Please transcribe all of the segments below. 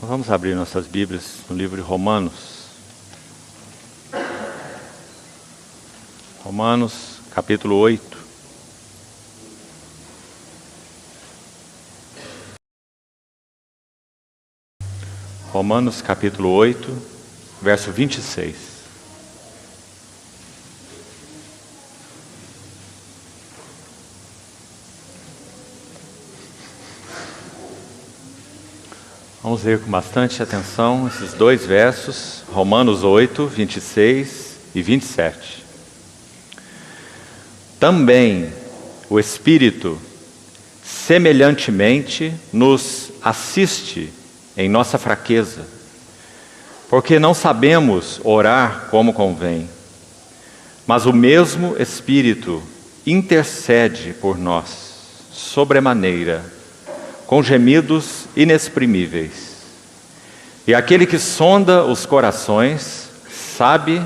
Vamos abrir nossas Bíblias no livro de Romanos. Romanos, capítulo 8. Romanos, capítulo 8, verso 26. Vamos ler com bastante atenção esses dois versos, Romanos 8, 26 e 27. Também o Espírito, semelhantemente, nos assiste em nossa fraqueza, porque não sabemos orar como convém, mas o mesmo Espírito intercede por nós, sobremaneira, com gemidos inexprimíveis. E aquele que sonda os corações sabe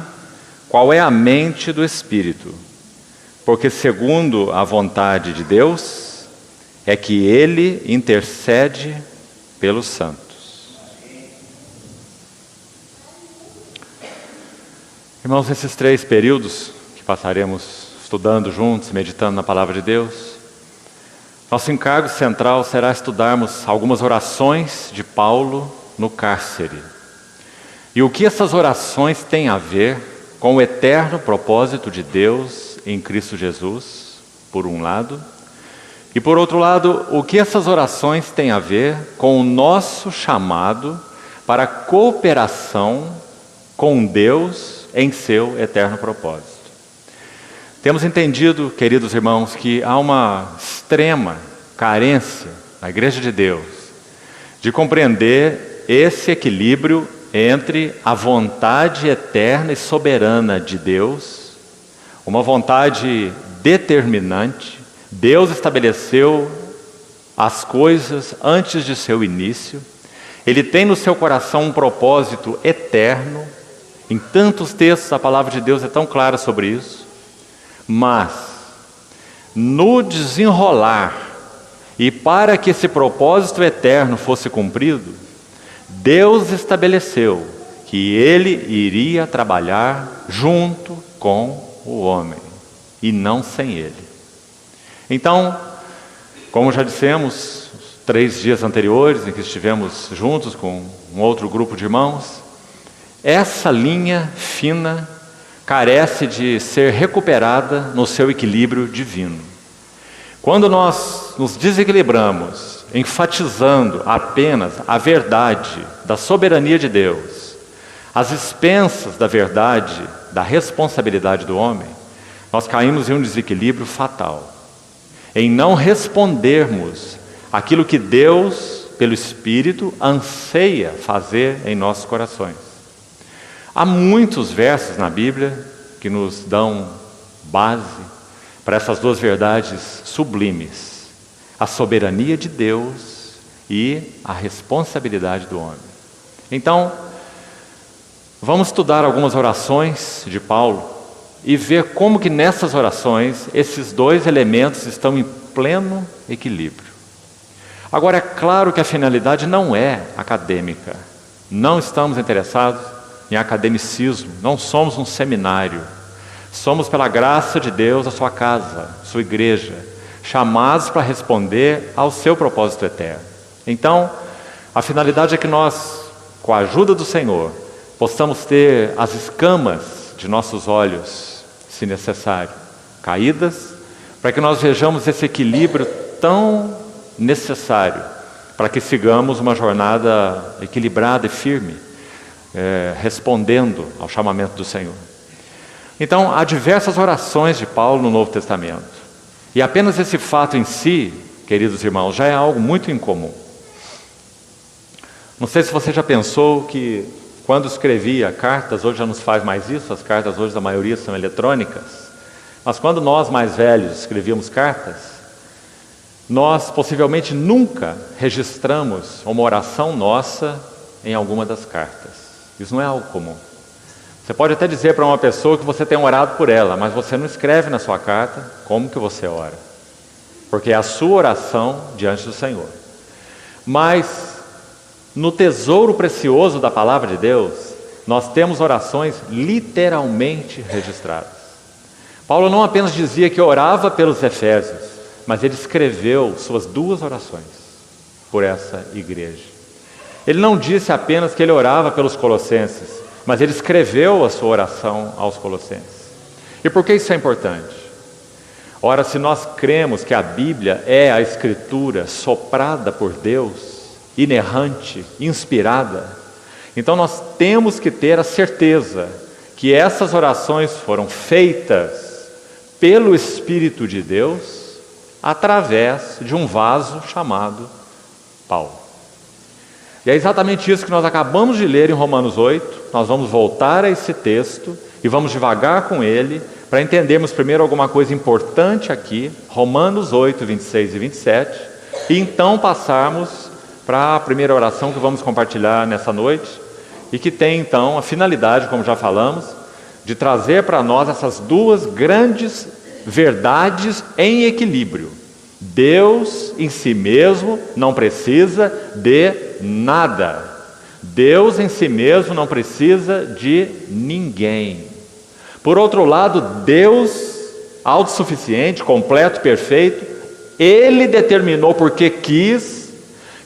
qual é a mente do Espírito, porque segundo a vontade de Deus é que Ele intercede pelos santos. Irmãos, nesses 3 períodos que passaremos estudando juntos, meditando na Palavra de Deus, nosso encargo central será estudarmos algumas orações de Paulo no cárcere. E o que essas orações têm a ver com o eterno propósito de Deus em Cristo Jesus, por um lado, e por outro lado, o que essas orações têm a ver com o nosso chamado para a cooperação com Deus em seu eterno propósito. Temos entendido, queridos irmãos, que há uma extrema carência na Igreja de Deus de compreender esse equilíbrio entre a vontade eterna e soberana de Deus, uma vontade determinante. Deus estabeleceu as coisas antes de seu início. Ele tem no seu coração um propósito eterno. Em tantos textos a palavra de Deus é tão clara sobre isso. Mas, no desenrolar, e para que esse propósito eterno fosse cumprido, Deus estabeleceu que Ele iria trabalhar junto com o homem, e não sem ele. Então, como já dissemos, os 3 dias anteriores, em que estivemos juntos com um outro grupo de irmãos, essa linha fina carece de ser recuperada no seu equilíbrio divino. Quando nós nos desequilibramos, enfatizando apenas a verdade da soberania de Deus, às expensas da verdade, da responsabilidade do homem, nós caímos em um desequilíbrio fatal, em não respondermos aquilo que Deus, pelo Espírito, anseia fazer em nossos corações. Há muitos versos na Bíblia que nos dão base para essas 2 verdades sublimes: a soberania de Deus e a responsabilidade do homem. Então, vamos estudar algumas orações de Paulo e ver como que nessas orações esses 2 elementos estão em pleno equilíbrio. Agora, é claro que a finalidade não é acadêmica. Não estamos interessados em academicismo, não somos um seminário. Somos, pela graça de Deus, a sua casa, sua igreja, chamados para responder ao seu propósito eterno. Então, a finalidade é que nós, com a ajuda do Senhor, possamos ter as escamas de nossos olhos, se necessário, caídas, para que nós vejamos esse equilíbrio tão necessário, para que sigamos uma jornada equilibrada e firme, respondendo ao chamamento do Senhor. Então, há diversas orações de Paulo no Novo Testamento. E apenas esse fato em si, queridos irmãos, já é algo muito incomum. Não sei se você já pensou que quando escrevia cartas, hoje já não se faz mais isso, as cartas hoje a maioria são eletrônicas, mas quando nós mais velhos escrevíamos cartas, nós possivelmente nunca registramos uma oração nossa em alguma das cartas. Isso não é algo comum. Você pode até dizer para uma pessoa que você tem orado por ela, mas você não escreve na sua carta como que você ora, porque é a sua oração diante do Senhor. Mas no tesouro precioso da palavra de Deus, nós temos orações literalmente registradas. Paulo não apenas dizia que orava pelos Efésios, mas ele escreveu suas 2 orações por essa igreja. Ele não disse apenas que ele orava pelos Colossenses, mas ele escreveu a sua oração aos Colossenses. E por que isso é importante? Ora, se nós cremos que a Bíblia é a Escritura soprada por Deus, inerrante, inspirada, então nós temos que ter a certeza que essas orações foram feitas pelo Espírito de Deus através de um vaso chamado Paulo. E é exatamente isso que nós acabamos de ler em Romanos 8. Nós vamos voltar a esse texto e vamos devagar com ele para entendermos primeiro alguma coisa importante aqui, Romanos 8, 26 e 27, e então passarmos para a primeira oração que vamos compartilhar nessa noite, e que tem então a finalidade, como já falamos, de trazer para nós essas 2 grandes verdades em equilíbrio. Deus em si mesmo não precisa de nada. Deus em si mesmo não precisa de ninguém. Por outro lado, Deus, autossuficiente, completo, perfeito, Ele determinou porque quis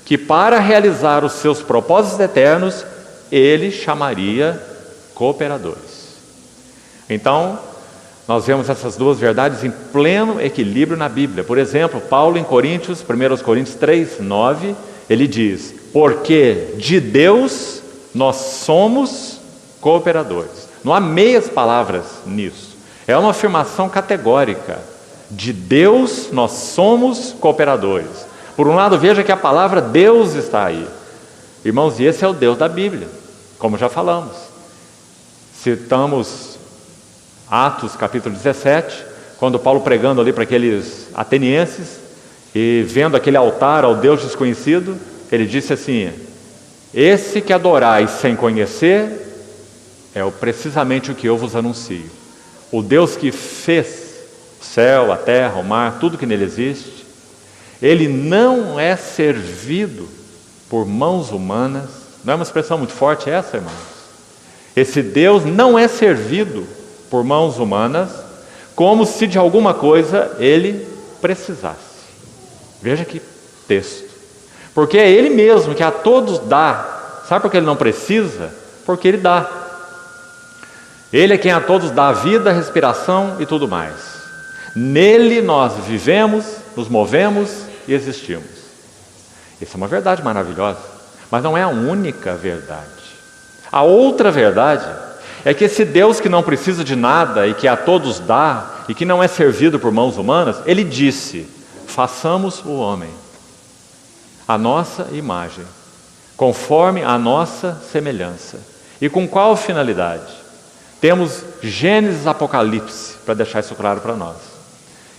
que para realizar os seus propósitos eternos, Ele chamaria cooperadores. Então, nós vemos essas 2 verdades em pleno equilíbrio na Bíblia. Por exemplo, Paulo em Coríntios, 1 Coríntios 3, 9, ele diz: porque de Deus nós somos cooperadores. Não há meias palavras nisso. É uma afirmação categórica. De Deus nós somos cooperadores. Por um lado, veja que a palavra Deus está aí. Irmãos, e esse é o Deus da Bíblia, como já falamos. Citamos Atos capítulo 17, quando Paulo pregando ali para aqueles atenienses, e vendo aquele altar ao Deus desconhecido, ele disse assim: esse que adorais sem conhecer, é precisamente o que eu vos anuncio. O Deus que fez o céu, a terra, o mar, tudo que nele existe, Ele não é servido por mãos humanas. Não é uma expressão muito forte essa, irmãos? Esse Deus não é servido por mãos humanas, como se de alguma coisa Ele precisasse. Veja que texto. Porque é Ele mesmo que a todos dá. Sabe por que Ele não precisa? Porque Ele dá. Ele é quem a todos dá a vida, a respiração e tudo mais. Nele nós vivemos, nos movemos e existimos. Isso é uma verdade maravilhosa, mas não é a única verdade. A outra verdade é que esse Deus que não precisa de nada e que a todos dá e que não é servido por mãos humanas, Ele disse: façamos o homem à nossa imagem, conforme a nossa semelhança. E com qual finalidade? Temos Gênesis e Apocalipse para deixar isso claro para nós.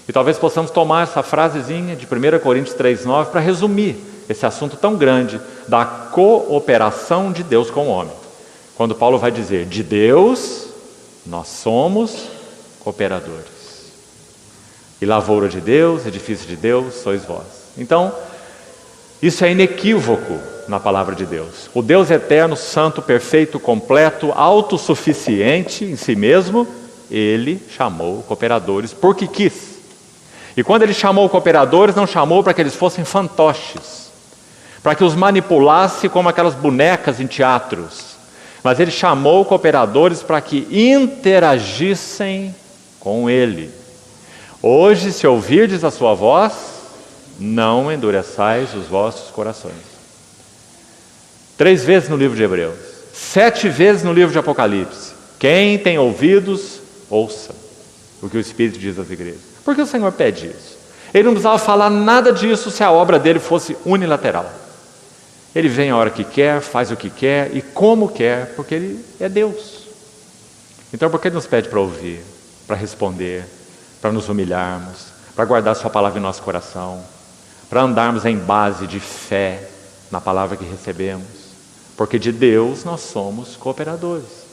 E talvez possamos tomar essa frasezinha de 1 Coríntios 3,9 para resumir esse assunto tão grande da cooperação de Deus com o homem. Quando Paulo vai dizer: de Deus nós somos cooperadores. E lavoura de Deus, edifício de Deus, sois vós. Então, isso é inequívoco na palavra de Deus. O Deus eterno, santo, perfeito, completo, autossuficiente em si mesmo, Ele chamou cooperadores porque quis. E quando Ele chamou cooperadores, não chamou para que eles fossem fantoches, para que os manipulasse como aquelas bonecas em teatros, mas Ele chamou cooperadores para que interagissem com Ele. Hoje, se ouvirdes a sua voz, não endureçais os vossos corações. 3 vezes no livro de Hebreus, 7 vezes no livro de Apocalipse. Quem tem ouvidos, ouça o que o Espírito diz às igrejas. Por que o Senhor pede isso? Ele não precisava falar nada disso se a obra dele fosse unilateral. Ele vem a hora que quer, faz o que quer e como quer, porque Ele é Deus. Então por que Ele nos pede para ouvir, para responder, para nos humilharmos, para guardar Sua palavra em nosso coração, para andarmos em base de fé na palavra que recebemos? Porque de Deus nós somos cooperadores.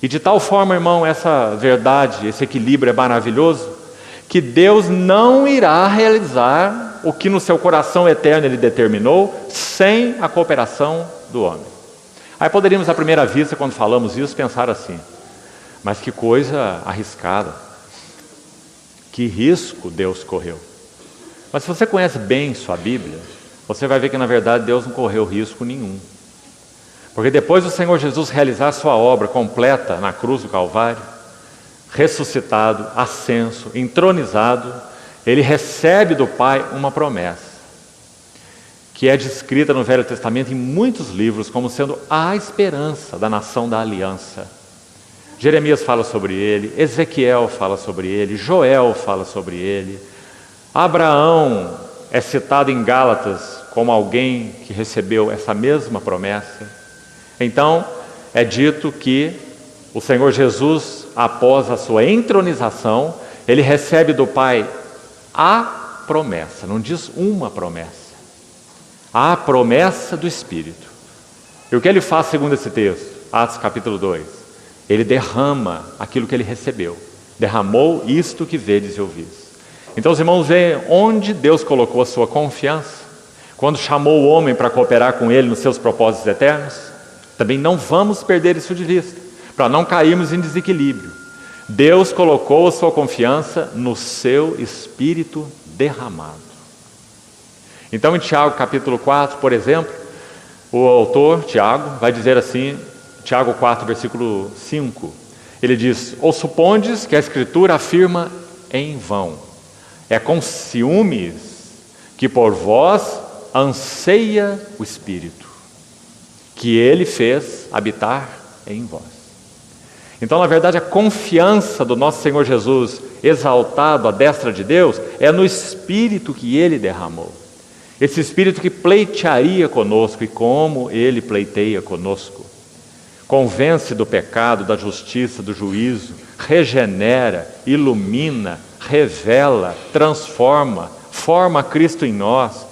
E de tal forma, irmão, essa verdade, esse equilíbrio é maravilhoso, que Deus não irá realizar o que no seu coração eterno ele determinou, sem a cooperação do homem. Aí poderíamos, à primeira vista, quando falamos isso, pensar assim: mas que coisa arriscada, que risco Deus correu. Mas se você conhece bem sua Bíblia, você vai ver que na verdade Deus não correu risco nenhum. Porque depois do Senhor Jesus realizar sua obra completa na cruz do Calvário, ressuscitado, ascenso, entronizado, ele recebe do Pai uma promessa, que é descrita no Velho Testamento em muitos livros como sendo a esperança da nação da aliança. Jeremias fala sobre ele, Ezequiel fala sobre ele, Joel fala sobre ele, Abraão é citado em Gálatas como alguém que recebeu essa mesma promessa. Então, é dito que o Senhor Jesus, após a sua entronização, ele recebe do Pai a promessa, não diz uma promessa, a promessa do Espírito. E o que ele faz segundo esse texto? Atos capítulo 2. Ele derrama aquilo que ele recebeu. Derramou isto que vedes e ouvis. Então os irmãos veem onde Deus colocou a sua confiança, quando chamou o homem para cooperar com ele nos seus propósitos eternos. Também não vamos perder isso de vista, para não cairmos em desequilíbrio. Deus colocou a sua confiança no seu Espírito derramado. Então em Tiago capítulo 4, por exemplo, o autor, Tiago, vai dizer assim, Tiago 4, versículo 5, ele diz: ou supondes que a Escritura afirma em vão, é com ciúmes que por vós anseia o Espírito, que ele fez habitar em vós. Então, na verdade, a confiança do nosso Senhor Jesus, exaltado à destra de Deus, é no Espírito que ele derramou. Esse Espírito que pleitearia conosco, e como ele pleiteia conosco. Convence do pecado, da justiça, do juízo, regenera, ilumina, revela, transforma, forma Cristo em nós.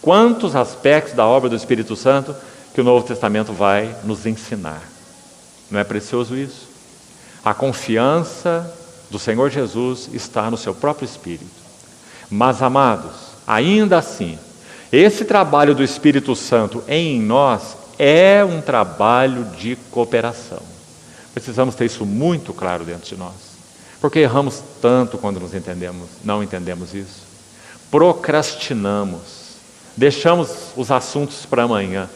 Quantos aspectos da obra do Espírito Santo que o Novo Testamento vai nos ensinar. Não é precioso isso? A confiança do Senhor Jesus está no seu próprio Espírito. Mas, amados, ainda assim, esse trabalho do Espírito Santo em nós é um trabalho de cooperação. Precisamos ter isso muito claro dentro de nós. Porque erramos tanto quando não entendemos isso. Procrastinamos, deixamos os assuntos para amanhã.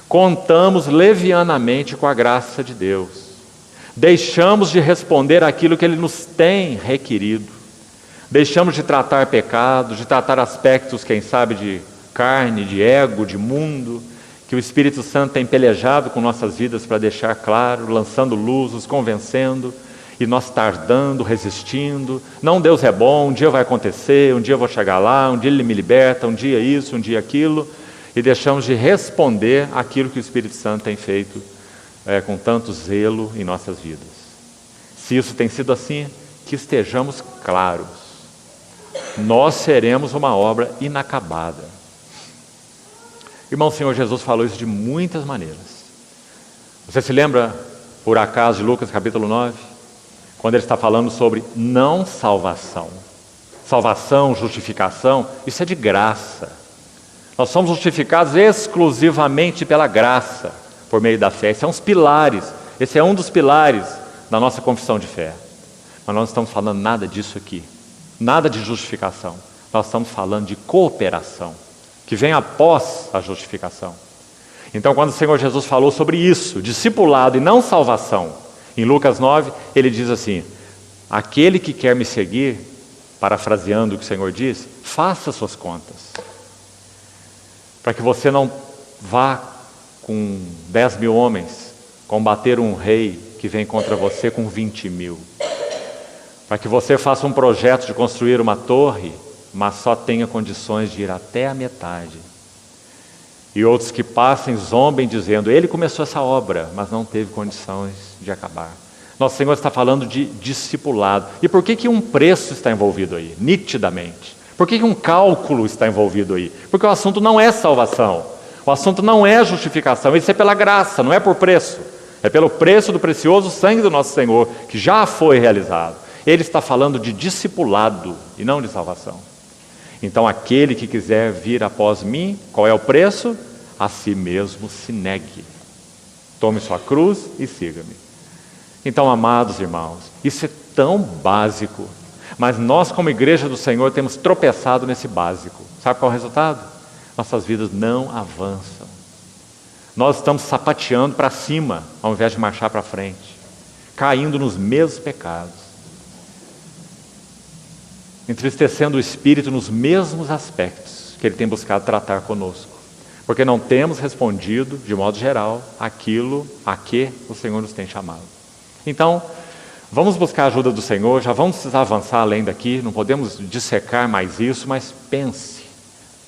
Contamos levianamente com a graça de Deus. Deixamos de responder aquilo que Ele nos tem requerido. Deixamos de tratar pecados, de tratar aspectos, quem sabe, de carne, de ego, de mundo, que o Espírito Santo tem pelejado com nossas vidas para deixar claro, lançando luz, nos convencendo, e nós tardando, resistindo. Não, Deus é bom, um dia vai acontecer, um dia eu vou chegar lá, um dia Ele me liberta, um dia isso, um dia aquilo, e deixamos de responder aquilo que o Espírito Santo tem feito com tanto zelo em nossas vidas. Se isso tem sido assim, que estejamos claros, nós seremos uma obra inacabada. Irmão, o Senhor Jesus falou isso de muitas maneiras. Você se lembra, por acaso, de Lucas capítulo 9? Quando ele está falando sobre não salvação. Salvação, justificação, isso é de graça. Nós somos justificados exclusivamente pela graça, por meio da fé. Esse é um dos pilares, esse é um dos pilares da nossa confissão de fé. Mas nós não estamos falando nada disso aqui, nada de justificação. Nós estamos falando de cooperação, que vem após a justificação. Então, quando o Senhor Jesus falou sobre isso, discipulado e não salvação, em Lucas 9, ele diz assim: aquele que quer me seguir, parafraseando o que o Senhor diz, faça suas contas, para que você não vá com 10 mil homens combater um rei que vem contra você com 20 mil. Para que você faça um projeto de construir uma torre, mas só tenha condições de ir até a metade. E outros que passem zombem dizendo: ele começou essa obra, mas não teve condições de acabar. Nosso Senhor está falando de discipulado. E por que um preço está envolvido aí? Nitidamente. Por que um cálculo está envolvido aí? Porque o assunto não é salvação. O assunto não é justificação, isso é pela graça, não é por preço. É pelo preço do precioso sangue do nosso Senhor, que já foi realizado. Ele está falando de discipulado e não de salvação. Então aquele que quiser vir após mim, qual é o preço? A si mesmo se negue. Tome sua cruz e siga-me. Então, amados irmãos, isso é tão básico, mas nós como igreja do Senhor temos tropeçado nesse básico. Sabe qual é o resultado? Nossas vidas não avançam. Nós estamos sapateando para cima, ao invés de marchar para frente, caindo nos mesmos pecados, entristecendo o Espírito nos mesmos aspectos que Ele tem buscado tratar conosco, porque não temos respondido, de modo geral, aquilo a que o Senhor nos tem chamado. Então, vamos buscar a ajuda do Senhor, já vamos precisar avançar além daqui, não podemos dissecar mais isso, mas pense,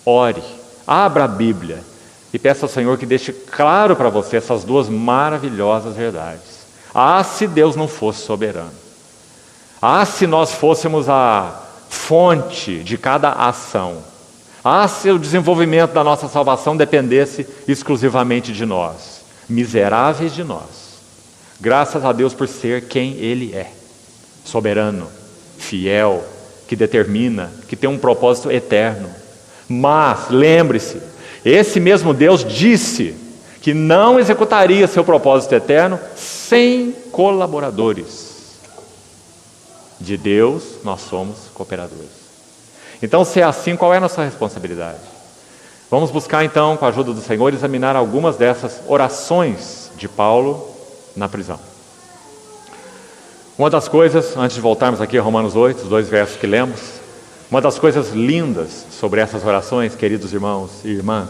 ore, abra a Bíblia e peça ao Senhor que deixe claro para você essas duas maravilhosas verdades. Ah, se Deus não fosse soberano! Ah, se nós fôssemos a fonte de cada ação! Ah, se o desenvolvimento da nossa salvação dependesse exclusivamente de nós, miseráveis de nós. Graças a Deus por ser quem Ele é, soberano, fiel, que determina, que tem um propósito eterno. Mas, lembre-se, esse mesmo Deus disse que não executaria seu propósito eterno sem colaboradores. De Deus nós somos cooperadores. Então, se é assim, qual é a nossa responsabilidade? Vamos buscar então, com a ajuda do Senhor, examinar algumas dessas orações de Paulo na prisão. Uma das coisas, antes de voltarmos aqui a Romanos 8, os 2 versos que lemos, uma das coisas lindas sobre essas orações, queridos irmãos e irmãs,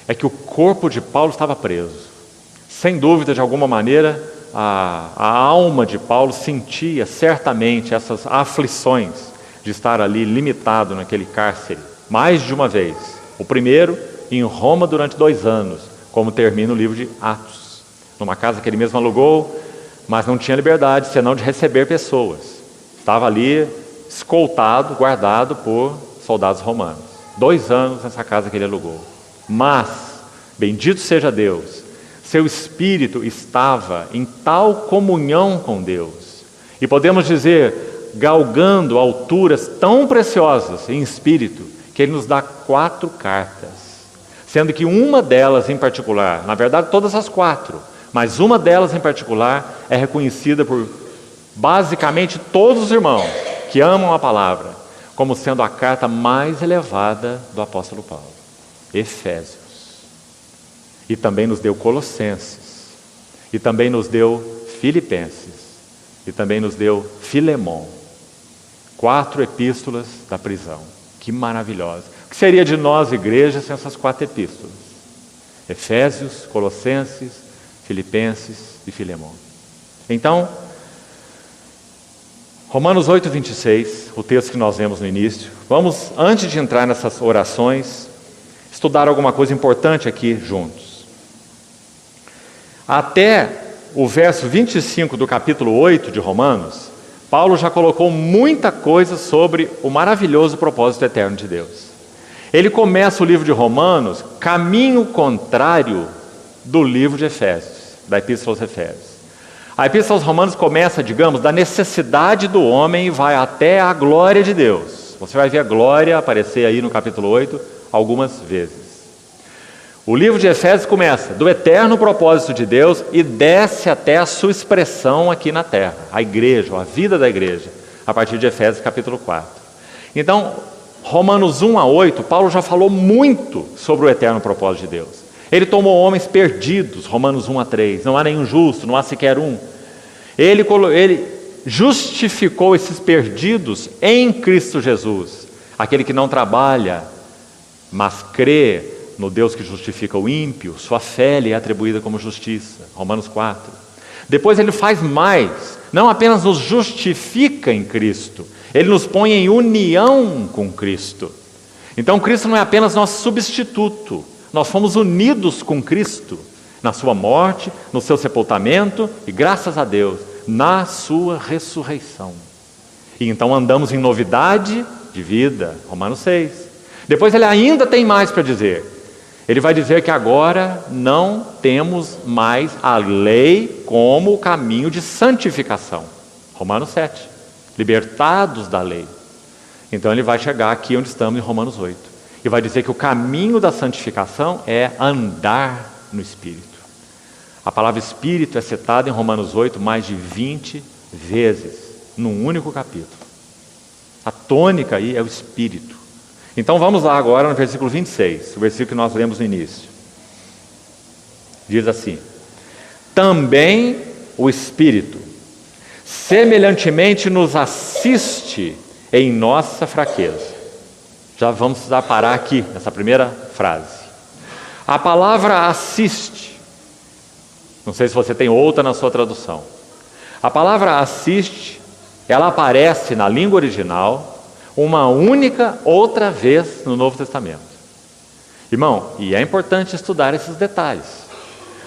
é que o corpo de Paulo estava preso. Sem dúvida, de alguma maneira, a alma de Paulo sentia certamente essas aflições de estar ali limitado naquele cárcere, mais de uma vez. O primeiro, em Roma durante 2 anos, como termina o livro de Atos. Numa casa que ele mesmo alugou, mas não tinha liberdade, senão de receber pessoas. Estava ali escoltado, guardado por soldados romanos. 2 anos nessa casa que ele alugou. Mas, bendito seja Deus, seu espírito estava em tal comunhão com Deus. E podemos dizer, galgando alturas tão preciosas em espírito, que ele nos dá 4 cartas. Sendo que uma delas em particular, na verdade todas as 4, mas uma delas em particular é reconhecida por basicamente todos os irmãos que amam a palavra, como sendo a carta mais elevada do apóstolo Paulo. Efésios. E também nos deu Colossenses. E também nos deu Filipenses. E também nos deu Filemon. 4 epístolas da prisão. Que maravilhosa. O que seria de nós, igreja, sem essas 4 epístolas? Efésios, Colossenses, Filipenses e Filemon. Então, Romanos 8, 26, o texto que nós vemos no início. Vamos, antes de entrar nessas orações, estudar alguma coisa importante aqui juntos. Até o verso 25 do capítulo 8 de Romanos, Paulo já colocou muita coisa sobre o maravilhoso propósito eterno de Deus. Ele começa o livro de Romanos, caminho contrário do livro de Efésios, da Epístola aos Efésios. A Epístola aos Romanos começa, digamos, da necessidade do homem e vai até a glória de Deus. Você vai ver a glória aparecer aí no capítulo 8 algumas vezes. O livro de Efésios começa do eterno propósito de Deus e desce até a sua expressão aqui na terra, a igreja, a vida da igreja, a partir de Efésios capítulo 4. Então, Romanos 1 a 8, Paulo já falou muito sobre o eterno propósito de Deus. Ele tomou homens perdidos, Romanos 1 a 3, não há nenhum justo, não há sequer um. Ele justificou esses perdidos em Cristo Jesus, aquele que não trabalha, mas crê no Deus que justifica o ímpio, sua fé lhe é atribuída como justiça, Romanos 4. Depois ele faz mais, não apenas nos justifica em Cristo, ele nos põe em união com Cristo. Então Cristo não é apenas nosso substituto, nós fomos unidos com Cristo na sua morte, no seu sepultamento e, graças a Deus, na sua ressurreição. E então andamos em novidade de vida, Romanos 6. Depois ele ainda tem mais para dizer. Ele vai dizer que agora não temos mais a lei como o caminho de santificação, Romanos 7. Libertados da lei. Então ele vai chegar aqui onde estamos em Romanos 8. E vai dizer que o caminho da santificação é andar no Espírito. A palavra Espírito é citada em Romanos 8 mais de 20 vezes, num único capítulo. A tônica aí é o Espírito. Então vamos lá agora no versículo 26, o versículo que nós lemos no início. Diz assim: também o Espírito semelhantemente nos assiste em nossa fraqueza. Já vamos precisar parar aqui, nessa primeira frase. A palavra assiste, não sei se você tem outra na sua tradução. A palavra assiste, ela aparece na língua original uma única outra vez no Novo Testamento. Irmão, e é importante estudar esses detalhes,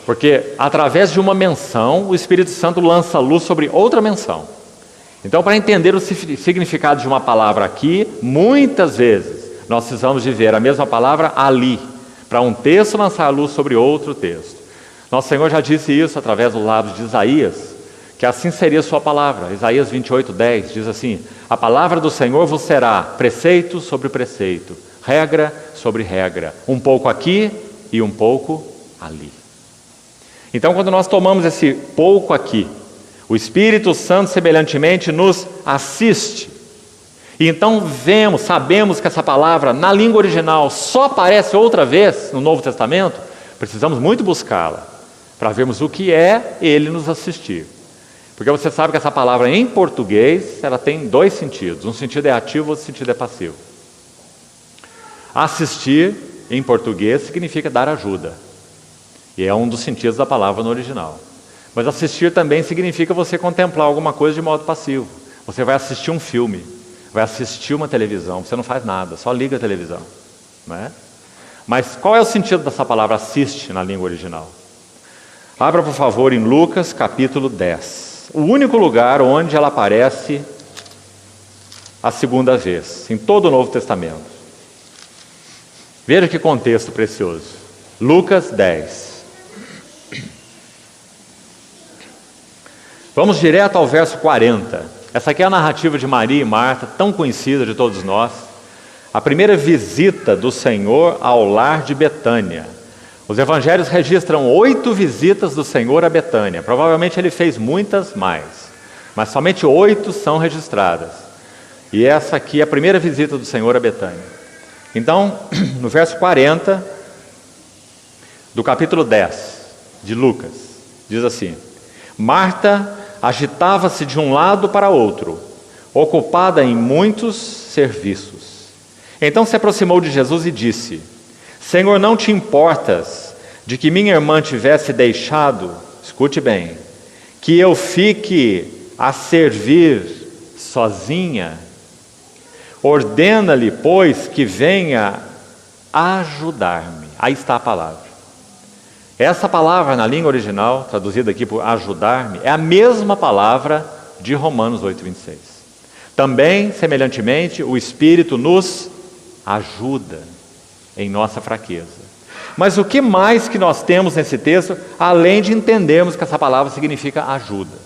porque através de uma menção, o Espírito Santo lança luz sobre outra menção. Então, para entender o significado de uma palavra aqui, muitas vezes nós precisamos de ver a mesma palavra ali, para um texto lançar luz sobre outro texto. Nosso Senhor já disse isso através do lábio de Isaías, que assim seria sua palavra. Isaías 28:10 diz assim: a palavra do Senhor vos será preceito sobre preceito, regra sobre regra, um pouco aqui e um pouco ali. Então, quando nós tomamos esse pouco aqui, o Espírito Santo semelhantemente nos assiste. E então sabemos que essa palavra na língua original só aparece outra vez no Novo Testamento. Precisamos muito buscá-la para vermos o que é ele nos assistir. Porque você sabe que essa palavra em português, ela tem dois sentidos. Um sentido é ativo, outro sentido é passivo. Assistir em português significa dar ajuda. E é um dos sentidos da palavra no original. Mas assistir também significa você contemplar alguma coisa de modo passivo. Você vai assistir um filme, vai assistir uma televisão, você não faz nada, só liga a televisão, não é? Mas qual é o sentido dessa palavra assiste na língua original? Abra, por favor, em Lucas capítulo 10. O único lugar onde ela aparece a segunda vez, em todo o Novo Testamento. Veja que contexto precioso. Lucas 10. Vamos direto ao verso 40. Essa aqui é a narrativa de Maria e Marta, tão conhecida de todos nós. A primeira visita do Senhor ao lar de Betânia. Os evangelhos registram 8 visitas do Senhor a Betânia. Provavelmente ele fez muitas mais, mas somente 8 são registradas. E essa aqui é a primeira visita do Senhor a Betânia. Então, no verso 40 do capítulo 10 de Lucas, diz assim: Marta agitava-se de um lado para outro, ocupada em muitos serviços. Então se aproximou de Jesus e disse: Senhor, não te importas de que minha irmã tivesse deixado, escute bem, que eu fique a servir sozinha? Ordena-lhe, pois, que venha ajudar-me. Aí está a palavra. Essa palavra na língua original, traduzida aqui por ajudar-me, é a mesma palavra de Romanos 8:26. Também, semelhantemente, o Espírito nos ajuda em nossa fraqueza. Mas o que mais que nós temos nesse texto, além de entendermos que essa palavra significa ajuda?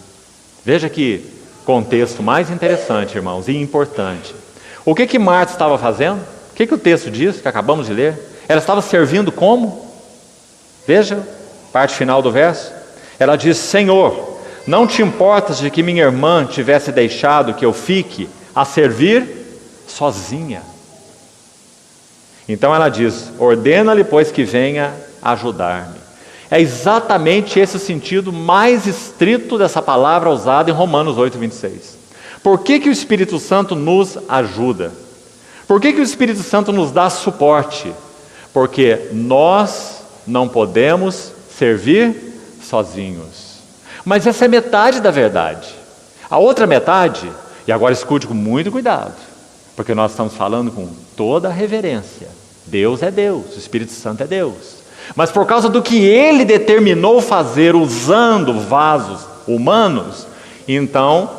Veja que contexto mais interessante, irmãos, e importante. O que Marta estava fazendo? O que o texto diz, que acabamos de ler? Ela estava servindo como? Veja, parte final do verso. Ela diz: Senhor, não te importas de que minha irmã tivesse deixado que eu fique a servir sozinha? Então ela diz: ordena-lhe, pois, que venha ajudar-me. É exatamente esse o sentido mais estrito dessa palavra usada em Romanos 8:26. Por que o Espírito Santo nos ajuda? Por que o Espírito Santo nos dá suporte? Porque nós não podemos servir sozinhos. Mas essa é metade da verdade. A outra metade, e agora escute com muito cuidado, porque nós estamos falando com toda a reverência. Deus é Deus, o Espírito Santo é Deus. Mas por causa do que Ele determinou fazer usando vasos humanos, então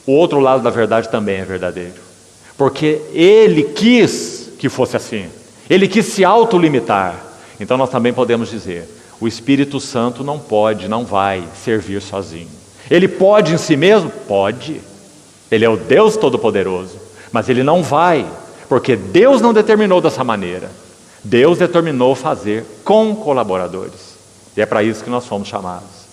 o outro lado da verdade também é verdadeiro. Porque Ele quis que fosse assim. Ele quis se autolimitar. Então nós também podemos dizer: o Espírito Santo não pode, não vai servir sozinho. Ele pode em si mesmo? Pode. Ele é o Deus Todo-Poderoso. Mas ele não vai, porque Deus não determinou dessa maneira. Deus determinou fazer com colaboradores. E é para isso que nós fomos chamados.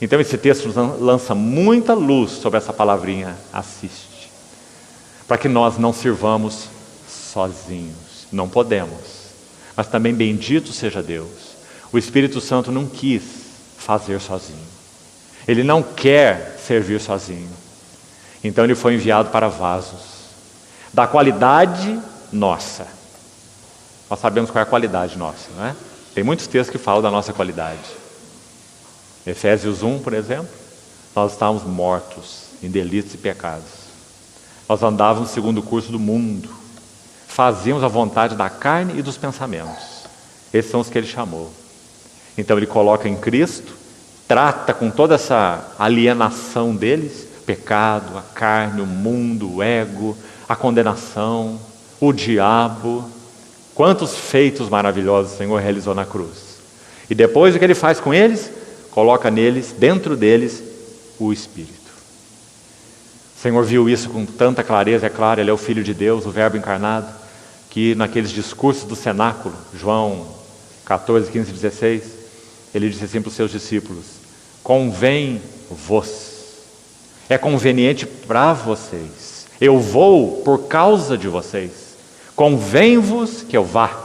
Então esse texto nos lança muita luz sobre essa palavrinha assiste. Para que nós não sirvamos sozinhos. Não podemos. Mas também bendito seja Deus. O Espírito Santo não quis fazer sozinho. Ele não quer servir sozinho. Então ele foi enviado para vasos da qualidade nossa. Nós sabemos qual é a qualidade nossa, não é? Tem muitos textos que falam da nossa qualidade. Efésios 1, por exemplo, nós estávamos mortos em delitos e pecados. Nós andávamos segundo o curso do mundo. Fazíamos a vontade da carne e dos pensamentos. Esses são os que ele chamou. Então ele coloca em Cristo, trata com toda essa alienação deles, pecado, a carne, o mundo, o ego, a condenação, o diabo. Quantos feitos maravilhosos o Senhor realizou na cruz. E depois o que ele faz com eles? Coloca neles, dentro deles, o Espírito. O Senhor viu isso com tanta clareza, é claro, ele é o Filho de Deus, o Verbo encarnado, que naqueles discursos do cenáculo, João 14, 15 e 16, ele disse assim para os seus discípulos: convém-vos, é conveniente para vocês, eu vou por causa de vocês, convém-vos que eu vá,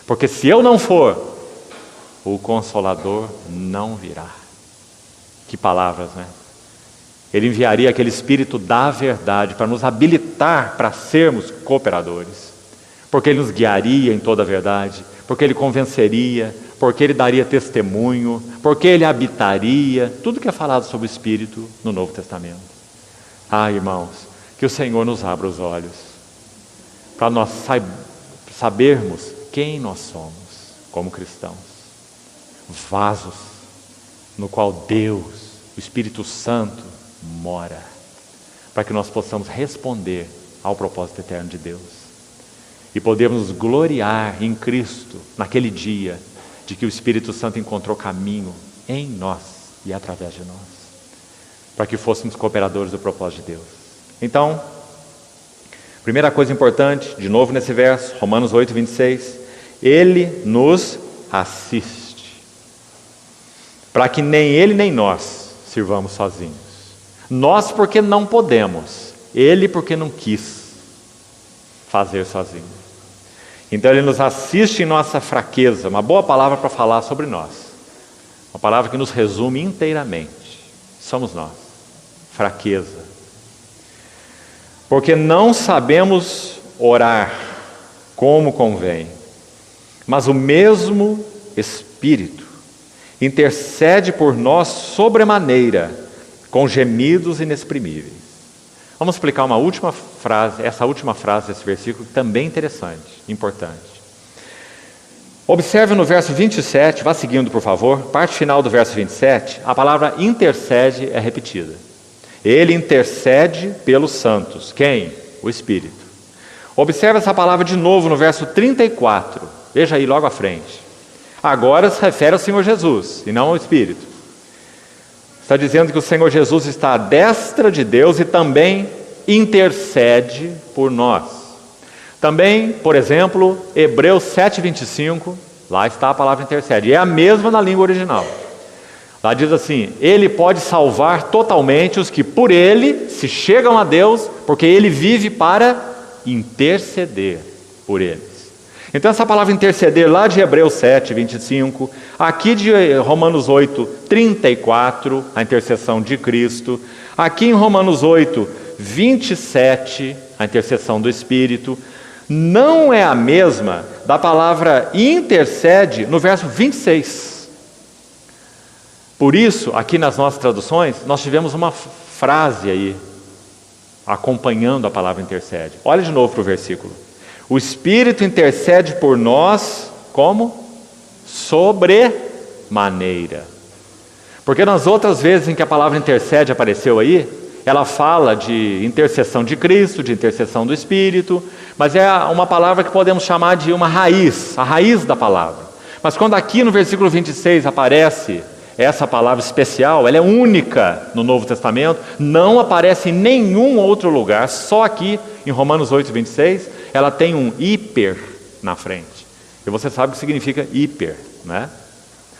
porque se eu não for, o Consolador não virá. Que palavras, né? Ele enviaria aquele Espírito da verdade para nos habilitar para sermos cooperadores, porque ele nos guiaria em toda a verdade, porque ele convenceria, porque ele daria testemunho, porque ele habitaria, tudo que é falado sobre o Espírito no Novo Testamento. Ah, irmãos, que o Senhor nos abra os olhos, para nós sabermos quem nós somos como cristãos. Vasos no qual Deus, o Espírito Santo, mora, para que nós possamos responder ao propósito eterno de Deus e podemos nos gloriar em Cristo naquele dia de que o Espírito Santo encontrou caminho em nós e através de nós, para que fôssemos cooperadores do propósito de Deus. Então, primeira coisa importante, de novo nesse verso, Romanos 8, 26, ele nos assiste, para que nem ele nem nós sirvamos sozinhos. Nós porque não podemos, ele porque não quis fazer sozinho. Então ele nos assiste em nossa fraqueza, uma boa palavra para falar sobre nós, uma palavra que nos resume inteiramente, somos nós, fraqueza, porque não sabemos orar como convém, mas o mesmo Espírito intercede por nós sobremaneira, com gemidos inexprimíveis. Vamos explicar uma última frase, essa última frase desse versículo, também interessante, importante. Observe no verso 27, vá seguindo por favor, parte final do verso 27, a palavra intercede é repetida. Ele intercede pelos santos. Quem? O Espírito. Observe essa palavra de novo no verso 34, veja aí logo à frente. Agora se refere ao Senhor Jesus e não ao Espírito. Está dizendo que o Senhor Jesus está à destra de Deus e também intercede por nós. Também, por exemplo, Hebreus 7:25, lá está a palavra intercede. É a mesma na língua original. Lá diz assim: ele pode salvar totalmente os que por ele se chegam a Deus, porque ele vive para interceder por eles. Então essa palavra interceder lá de Hebreus 7:25, aqui de Romanos 8:34, a intercessão de Cristo, aqui em Romanos 8:27, a intercessão do Espírito, não é a mesma da palavra intercede no verso 26. Por isso, aqui nas nossas traduções, nós tivemos uma frase aí, acompanhando a palavra intercede. Olha de novo para o versículo. O Espírito intercede por nós, como? Sobremaneira. Porque nas outras vezes em que a palavra intercede apareceu aí, ela fala de intercessão de Cristo, de intercessão do Espírito, mas é uma palavra que podemos chamar de uma raiz, a raiz da palavra. Mas quando aqui no versículo 26 aparece essa palavra especial, ela é única no Novo Testamento, não aparece em nenhum outro lugar, só aqui em Romanos 8, 26, ela tem um hiper na frente. E você sabe o que significa hiper, né?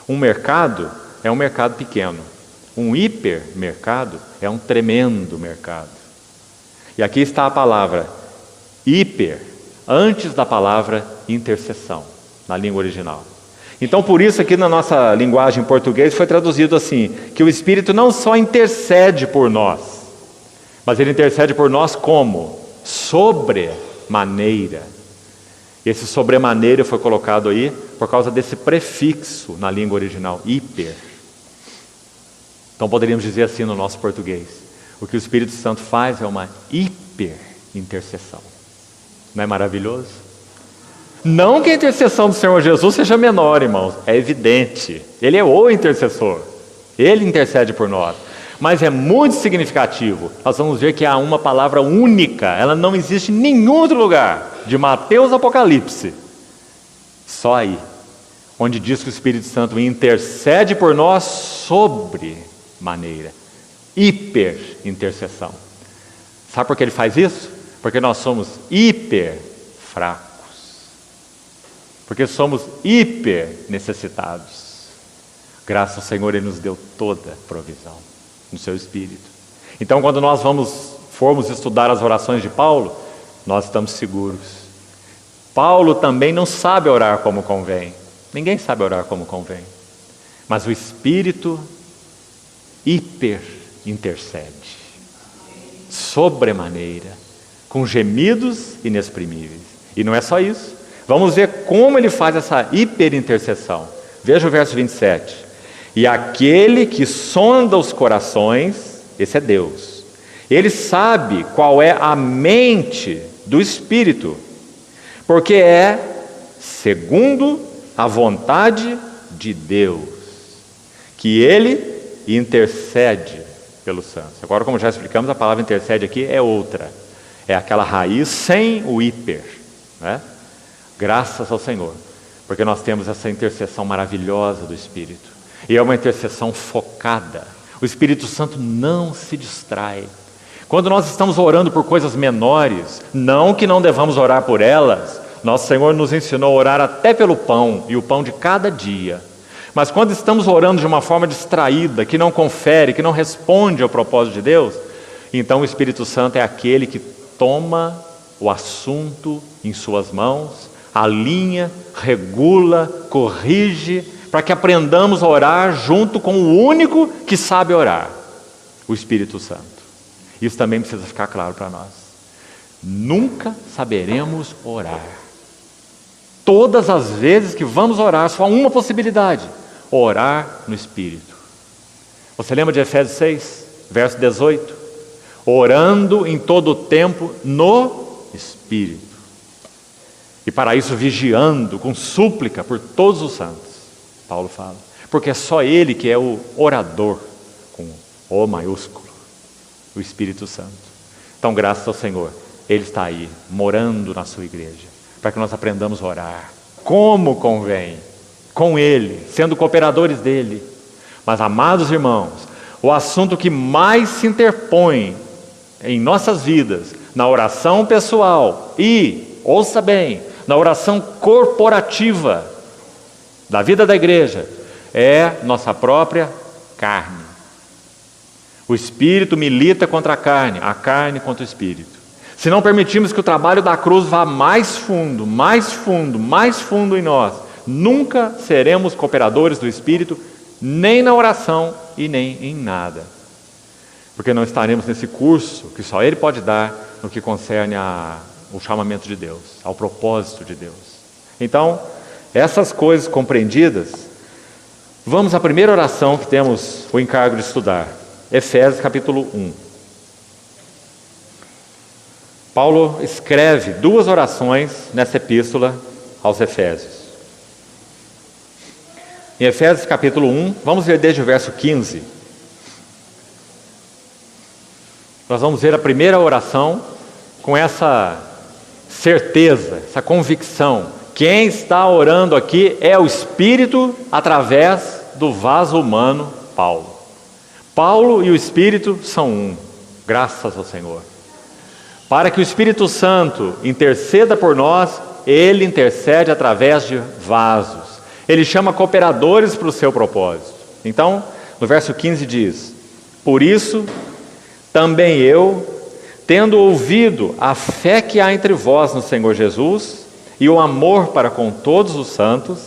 Um mercado é um mercado pequeno. Um hipermercado é um tremendo mercado. E aqui está a palavra hiper, antes da palavra intercessão, na língua original. Então, por isso aqui na nossa linguagem portuguesa foi traduzido assim, que o Espírito não só intercede por nós, mas ele intercede por nós como? Sobremaneira. Esse sobremaneira foi colocado aí por causa desse prefixo na língua original, hiper. Então poderíamos dizer assim no nosso português, o que o Espírito Santo faz é uma hiper-intercessão. Não é maravilhoso? Não que a intercessão do Senhor Jesus seja menor, irmãos, é evidente. Ele é o intercessor, ele intercede por nós. Mas é muito significativo. Nós vamos ver que há uma palavra única, ela não existe em nenhum outro lugar, de Mateus a Apocalipse. Só aí, onde diz que o Espírito Santo intercede por nós sobremaneira. Hiper-intercessão. Sabe por que ele faz isso? Porque nós somos hiper fracos. Porque somos hiper necessitados. Graças ao Senhor, ele nos deu toda a provisão no seu Espírito. Então, quando nós formos estudar as orações de Paulo, nós estamos seguros. Paulo também não sabe orar como convém. Ninguém sabe orar como convém. Mas o Espírito hiper intercede. Sobremaneira. Com gemidos inexprimíveis. E não é só isso. Vamos ver como ele faz essa hiper intercessão. Veja o verso 27. E aquele que sonda os corações, esse é Deus. Ele sabe qual é a mente do Espírito, porque é segundo a vontade de Deus, que ele intercede pelos santos. Agora, como já explicamos, a palavra intercede aqui é outra. É aquela raiz sem o hiper, né? Graças ao Senhor, porque nós temos essa intercessão maravilhosa do Espírito. E é uma intercessão focada. O Espírito Santo não se distrai. Quando nós estamos orando por coisas menores, não que não devamos orar por elas, nosso Senhor nos ensinou a orar até pelo pão, e o pão de cada dia. Mas quando estamos orando de uma forma distraída, que não confere, que não responde ao propósito de Deus, então o Espírito Santo é aquele que toma o assunto em suas mãos, alinha, regula, corrige, para que aprendamos a orar junto com o único que sabe orar, o Espírito Santo. Isso também precisa ficar claro para nós. Nunca saberemos orar. Todas as vezes que vamos orar, só há uma possibilidade: orar no Espírito. Você lembra de Efésios 6, verso 18? Orando em todo o tempo no Espírito. E para isso vigiando com súplica por todos os santos. Paulo fala, porque é só ele que é o orador, com O maiúsculo, o Espírito Santo. Então, graças ao Senhor, ele está aí, morando na sua igreja, para que nós aprendamos a orar, como convém, com ele, sendo cooperadores dele. Mas, amados irmãos, o assunto que mais se interpõe em nossas vidas, na oração pessoal e, ouça bem, na oração corporativa, da vida da igreja, é nossa própria carne. O Espírito milita contra a carne contra o Espírito. Se não permitirmos que o trabalho da cruz vá mais fundo, mais fundo, mais fundo em nós, nunca seremos cooperadores do Espírito, nem na oração e nem em nada. Porque não estaremos nesse curso que só Ele pode dar no que concerne ao chamamento de Deus, ao propósito de Deus. Então, essas coisas compreendidas, vamos à primeira oração que temos o encargo de estudar. Efésios capítulo 1. Paulo escreve 2 orações nessa epístola aos Efésios. Em Efésios capítulo 1, vamos ver desde o verso 15. Nós vamos ver a primeira oração com essa certeza, essa convicção. Quem está orando aqui é o Espírito através do vaso humano, Paulo. Paulo e o Espírito são um, graças ao Senhor. Para que o Espírito Santo interceda por nós, ele intercede através de vasos. Ele chama cooperadores para o seu propósito. Então, no verso 15 diz: por isso, também eu, tendo ouvido a fé que há entre vós no Senhor Jesus e o amor para com todos os santos,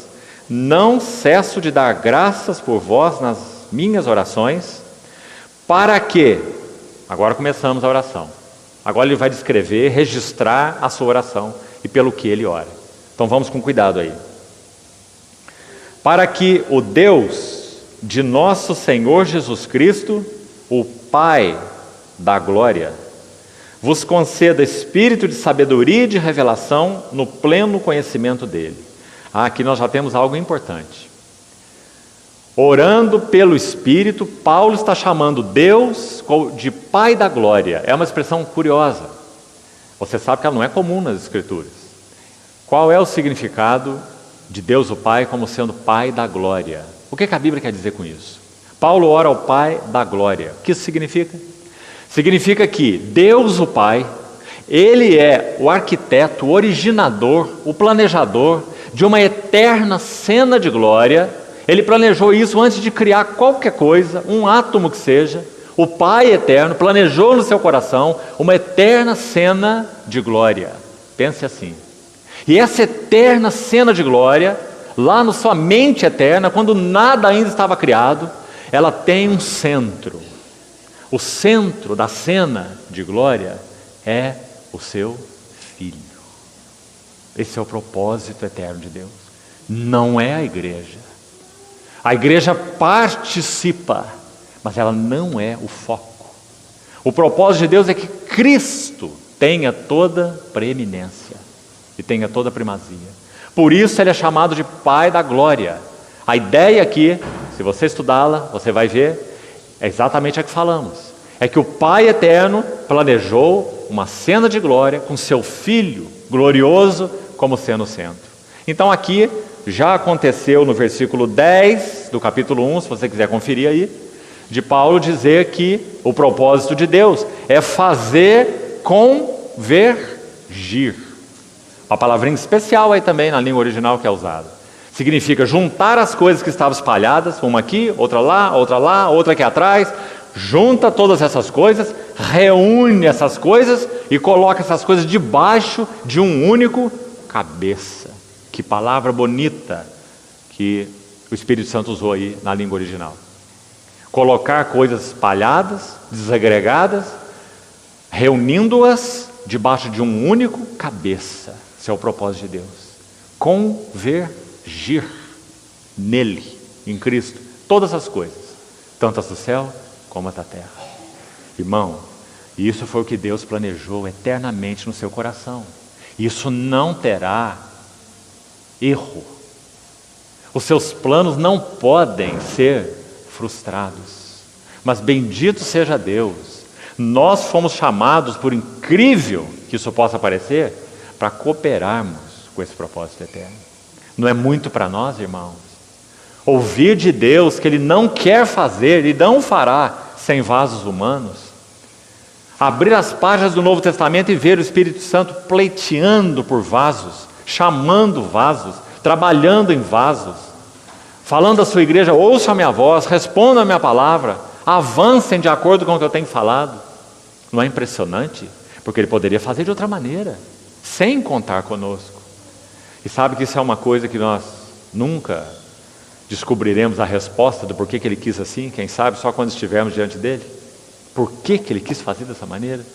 não cesso de dar graças por vós nas minhas orações, para que, agora começamos a oração, agora ele vai descrever, registrar a sua oração e pelo que ele ora. Então vamos com cuidado aí. Para que o Deus de nosso Senhor Jesus Cristo, o Pai da glória, vos conceda espírito de sabedoria e de revelação no pleno conhecimento dele. Aqui nós já temos algo importante. Orando pelo Espírito, Paulo está chamando Deus de Pai da glória. É uma expressão curiosa. Você sabe que ela não é comum nas Escrituras. Qual é o significado de Deus o Pai como sendo Pai da glória? O que a Bíblia quer dizer com isso? Paulo ora ao Pai da glória. O que isso significa? Significa que Deus o Pai, Ele é o arquiteto, o originador, o planejador de uma eterna cena de glória. Ele planejou isso antes de criar qualquer coisa, um átomo que seja. O Pai eterno planejou no seu coração uma eterna cena de glória. Pense assim. E essa eterna cena de glória, lá na sua mente eterna, quando nada ainda estava criado, ela tem um centro. O centro da cena de glória é o seu Filho. Esse é o propósito eterno de Deus. Não é a igreja. A igreja participa, mas ela não é o foco. O propósito de Deus é que Cristo tenha toda preeminência e tenha toda primazia. Por isso ele é chamado de Pai da glória. A ideia aqui, se você estudá-la, você vai ver, é exatamente a que falamos. É que o Pai eterno planejou uma cena de glória com seu Filho glorioso como sendo o centro. Então aqui já aconteceu no versículo 10 do capítulo 1, se você quiser conferir aí, de Paulo dizer que o propósito de Deus é fazer convergir. Uma palavrinha especial aí também na língua original que é usada. Significa juntar as coisas que estavam espalhadas, uma aqui, outra lá, outra aqui atrás. Junta todas essas coisas, reúne essas coisas e coloca essas coisas debaixo de um único cabeça. Que palavra bonita que o Espírito Santo usou aí na língua original. Colocar coisas espalhadas, desagregadas, reunindo-as debaixo de um único cabeça. Esse é o propósito de Deus. Convergir nele, em Cristo, todas as coisas, tanto as do céu como as da terra. Irmão, isso foi o que Deus planejou eternamente no seu coração. Isso não terá erro. Os seus planos não podem ser frustrados. Mas bendito seja Deus, nós fomos chamados, por incrível que isso possa parecer, para cooperarmos com esse propósito eterno. Não é muito para nós, irmãos? Ouvir de Deus que Ele não quer fazer e não fará sem vasos humanos. Abrir as páginas do Novo Testamento e ver o Espírito Santo pleiteando por vasos, chamando vasos, trabalhando em vasos, falando à sua igreja: ouça a minha voz, responda a minha palavra, avancem de acordo com o que eu tenho falado. Não é impressionante? Porque Ele poderia fazer de outra maneira, sem contar conosco. E sabe que isso é uma coisa que nós nunca descobriremos a resposta do porquê que Ele quis assim, quem sabe só quando estivermos diante dEle. Por que que Ele quis fazer dessa maneira?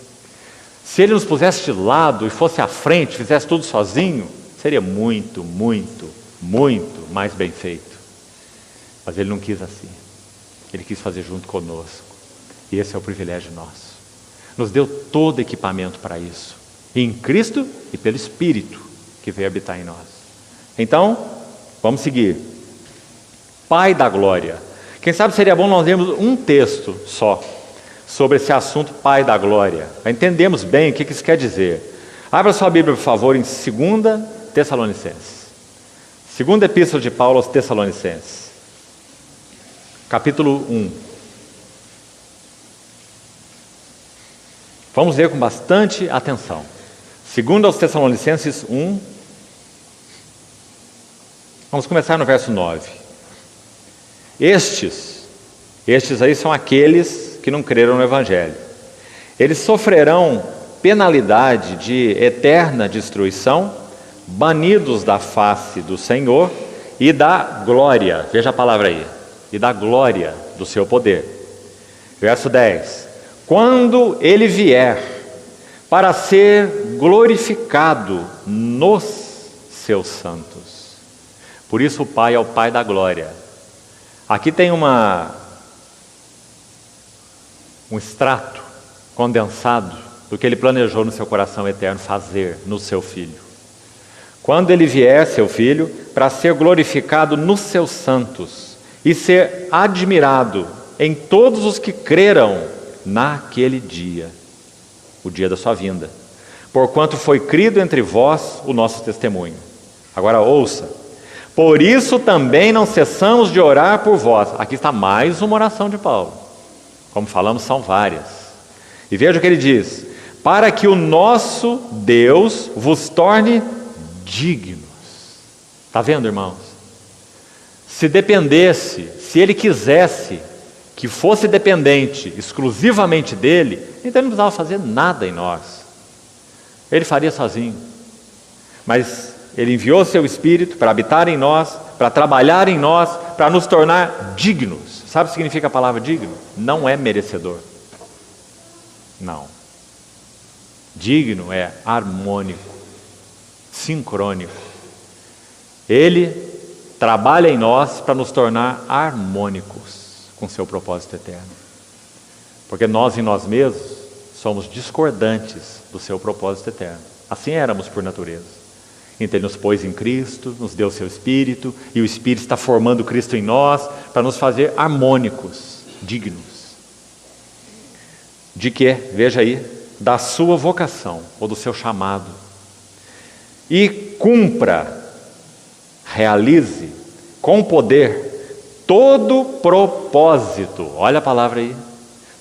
Se Ele nos pusesse de lado e fosse à frente, fizesse tudo sozinho, seria muito, muito, muito mais bem feito. Mas Ele não quis assim. Ele quis fazer junto conosco. E esse é o privilégio nosso. Nos deu todo equipamento para isso. Em Cristo e pelo Espírito que veio habitar em nós. Então, vamos seguir. Pai da glória. Quem sabe seria bom nós lermos um texto só sobre esse assunto, Pai da glória. Entendemos bem o que isso quer dizer. Abra sua Bíblia, por favor, em 2 Tessalonicenses. Segunda Epístola de Paulo aos Tessalonicenses. Capítulo 1. Vamos ler com bastante atenção. Segundo aos Tessalonicenses 1, vamos começar no verso 9. Estes aí são aqueles que não creram no Evangelho. Eles sofrerão penalidade de eterna destruição, banidos da face do Senhor e da glória, veja a palavra aí, e da glória do seu poder. Verso 10. Quando ele vier para ser glorificado nos seus santos. Por isso o Pai é o Pai da glória. Aqui tem um extrato condensado do que ele planejou no seu coração eterno fazer no seu Filho. Quando ele vier, seu Filho, para ser glorificado nos seus santos e ser admirado em todos os que creram naquele dia, o dia da sua vinda, porquanto foi crido entre vós o nosso testemunho. Agora ouça: por isso também não cessamos de orar por vós. Aqui está mais uma oração de Paulo. Como falamos, são várias. E veja o que ele diz: para que o nosso Deus vos torne dignos. Está vendo, irmãos? Se dependesse, se ele quisesse que fosse dependente exclusivamente dele, então ele não precisava fazer nada em nós. Ele faria sozinho. Mas ele enviou seu Espírito para habitar em nós, para trabalhar em nós, para nos tornar dignos. Sabe o que significa a palavra digno? Não é merecedor. Não. Digno é harmônico, sincrônico. Ele trabalha em nós para nos tornar harmônicos com seu propósito eterno. Porque nós em nós mesmos somos discordantes do seu propósito eterno. Assim éramos por natureza. Então ele nos pôs em Cristo, nos deu seu Espírito, e o Espírito está formando Cristo em nós para nos fazer harmônicos, dignos. De quê? Veja aí, da sua vocação ou do seu chamado. E cumpra, realize com poder todo propósito, olha a palavra aí,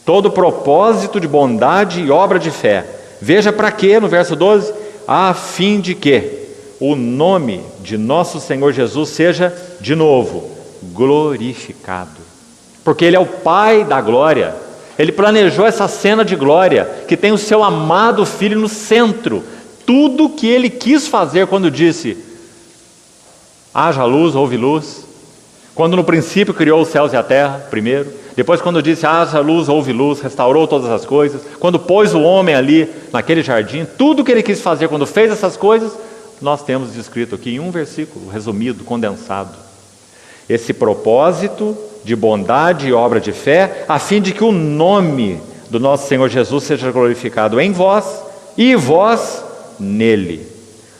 todo propósito de bondade e obra de fé. Veja para quê, no verso 12, a fim de que o nome de nosso Senhor Jesus seja, de novo, glorificado. Porque Ele é o Pai da glória. Ele planejou essa cena de glória, que tem o seu amado Filho no centro. Tudo que Ele quis fazer quando disse, haja luz, houve luz. Quando no princípio criou os céus e a terra, primeiro. Depois quando disse, haja luz, houve luz, restaurou todas as coisas. Quando pôs o homem ali, naquele jardim, tudo que Ele quis fazer quando fez essas coisas, nós temos descrito aqui em um versículo, resumido, condensado. Esse propósito de bondade e obra de fé, a fim de que o nome do nosso Senhor Jesus seja glorificado em vós e vós nele,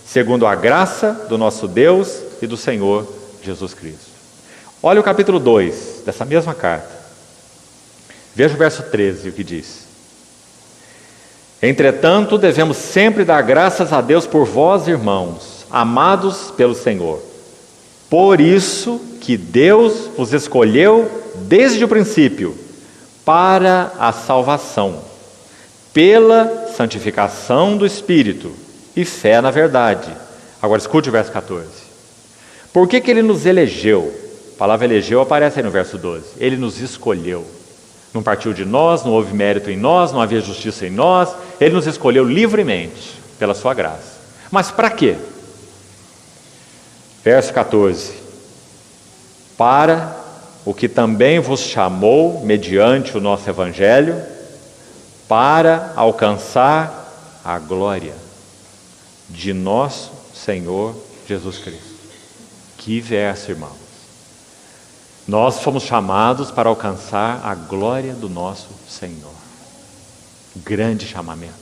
segundo a graça do nosso Deus e do Senhor Jesus Cristo. Olha o capítulo 2 dessa mesma carta. Veja o verso 13, o que diz. Entretanto, devemos sempre dar graças a Deus por vós, irmãos, amados pelo Senhor. Por isso que Deus vos escolheu desde o princípio para a salvação, pela santificação do Espírito e fé na verdade. Agora escute o verso 14. Por que Ele nos elegeu? A palavra elegeu aparece aí no verso 12. Ele nos escolheu. Não partiu de nós, não houve mérito em nós, não havia justiça em nós. Ele nos escolheu livremente, pela sua graça. Mas para quê? Verso 14. Para o que também vos chamou, mediante o nosso Evangelho, para alcançar a glória de nosso Senhor Jesus Cristo. Que verso, irmãos. Nós fomos chamados para alcançar a glória do nosso Senhor. Grande chamamento.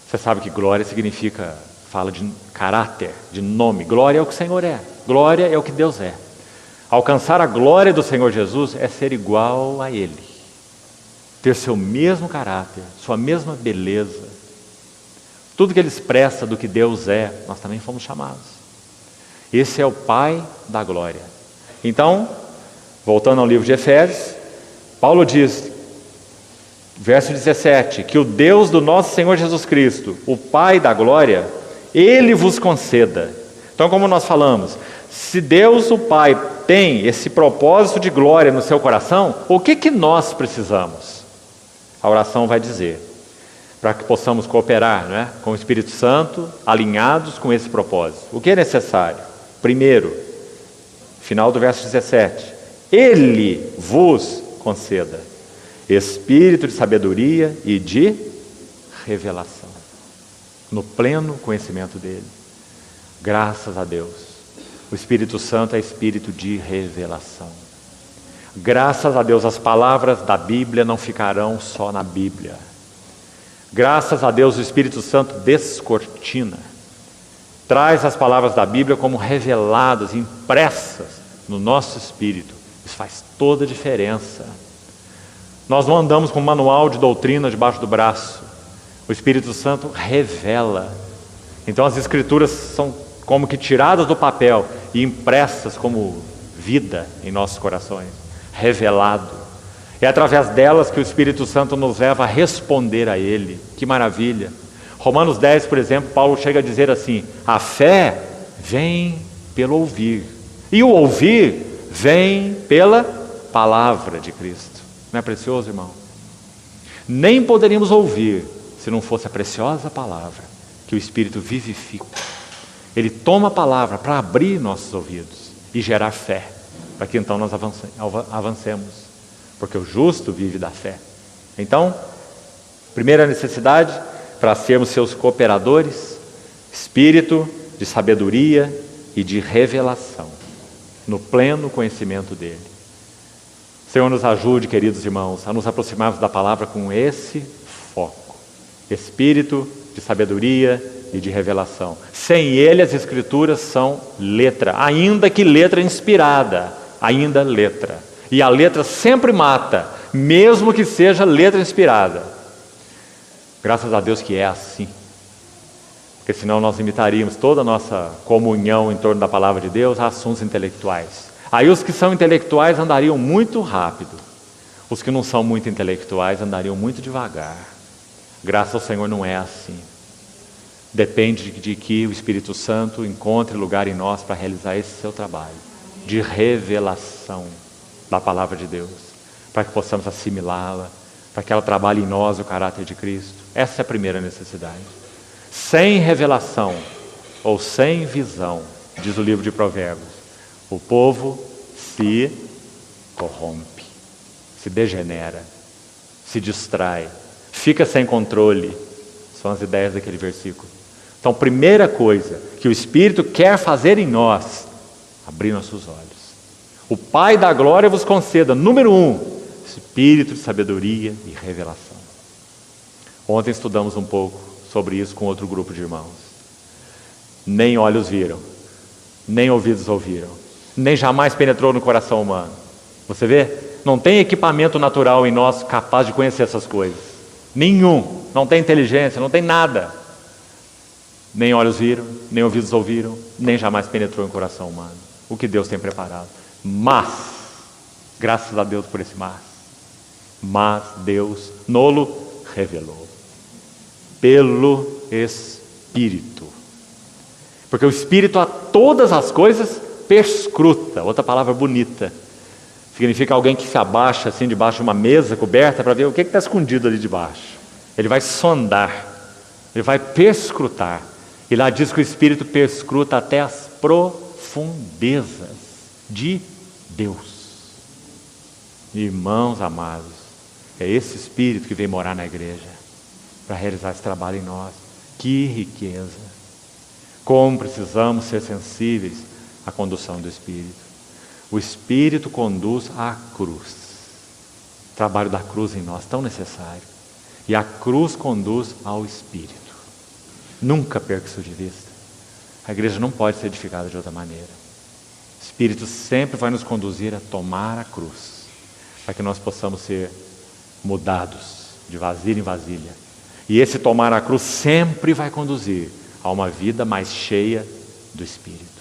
Você sabe que glória significa, fala de caráter, de nome. Glória é o que o Senhor é. Glória é o que Deus é. Alcançar a glória do Senhor Jesus é ser igual a Ele. Ter seu mesmo caráter, sua mesma beleza. Tudo que Ele expressa do que Deus é, nós também fomos chamados. Esse é o Pai da glória. Então, voltando ao livro de Efésios, Paulo diz, Verso 17, que o Deus do nosso Senhor Jesus Cristo, o Pai da glória, Ele vos conceda. Então, como nós falamos, se Deus, o Pai, tem esse propósito de glória no seu coração, o que nós precisamos? A oração vai dizer, para que possamos cooperar, não é? Com o Espírito Santo, alinhados com esse propósito. O que é necessário? Primeiro, final do verso 17, Ele vos conceda espírito de sabedoria e de revelação, no pleno conhecimento dele. Graças a Deus, o Espírito Santo é espírito de revelação. Graças a Deus, as palavras da Bíblia não ficarão só na Bíblia. Graças a Deus, o Espírito Santo descortina, traz as palavras da Bíblia como reveladas, impressas no nosso espírito. Isso faz toda a diferença. Nós não andamos com um manual de doutrina debaixo do braço. O Espírito Santo revela. Então as Escrituras são como que tiradas do papel e impressas como vida em nossos corações. Revelado. É através delas que o Espírito Santo nos leva a responder a Ele. Que maravilha! Romanos 10, por exemplo, Paulo chega a dizer assim: a fé vem pelo ouvir, e o ouvir vem pela palavra de Cristo. Não é precioso, irmão? Nem poderíamos ouvir se não fosse a preciosa palavra que o Espírito vivifica. Ele toma a palavra para abrir nossos ouvidos e gerar fé, para que então nós avancemos, porque o justo vive da fé. Então, primeira necessidade, para sermos seus cooperadores, espírito de sabedoria e de revelação, no pleno conhecimento dele. Senhor, nos ajude, queridos irmãos, a nos aproximarmos da palavra com esse foco, espírito de sabedoria e de revelação. Sem ele as Escrituras são letra, ainda que letra inspirada, ainda letra. E a letra sempre mata, mesmo que seja letra inspirada. Graças a Deus que é assim, porque senão nós limitaríamos toda a nossa comunhão em torno da palavra de Deus a assuntos intelectuais. Aí os que são intelectuais andariam muito rápido, os que não são muito intelectuais andariam muito devagar. Graças ao Senhor não é assim. Depende de que o Espírito Santo encontre lugar em nós para realizar esse seu trabalho de revelação da palavra de Deus, para que possamos assimilá-la, para que ela trabalhe em nós o caráter de Cristo. Essa é a primeira necessidade. Sem revelação ou sem visão, diz o livro de Provérbios, o povo se corrompe, se degenera, se distrai, fica sem controle. São as ideias daquele versículo. Então, primeira coisa que o Espírito quer fazer em nós, abrir nossos olhos. O Pai da glória vos conceda, número 1, espírito de sabedoria e revelação. Ontem estudamos um pouco sobre isso com outro grupo de irmãos. Nem olhos viram, nem ouvidos ouviram, nem jamais penetrou no coração humano. Você vê? Não tem equipamento natural em nós capaz de conhecer essas coisas. Nenhum. Não tem inteligência, não tem nada. Nem olhos viram, nem ouvidos ouviram, nem jamais penetrou em coração humano. O que Deus tem preparado. Mas, graças a Deus por esse mas Deus nolo revelou. Pelo Espírito. Porque o Espírito a todas as coisas perscruta, outra palavra bonita, significa alguém que se abaixa assim debaixo de uma mesa coberta para ver o que está escondido ali debaixo. Ele vai sondar, ele vai perscrutar, e lá diz que o Espírito perscruta até as profundezas de Deus. Irmãos amados, é esse Espírito que vem morar na igreja para realizar esse trabalho em nós. Que riqueza! Como precisamos ser sensíveis à condução do Espírito. O Espírito conduz à cruz. O trabalho da cruz em nós, tão necessário. E a cruz conduz ao Espírito. Nunca perca isso de vista. A igreja não pode ser edificada de outra maneira. O Espírito sempre vai nos conduzir a tomar a cruz, para que nós possamos ser mudados de vasilha em vasilha. E esse tomar a cruz sempre vai conduzir a uma vida mais cheia do Espírito.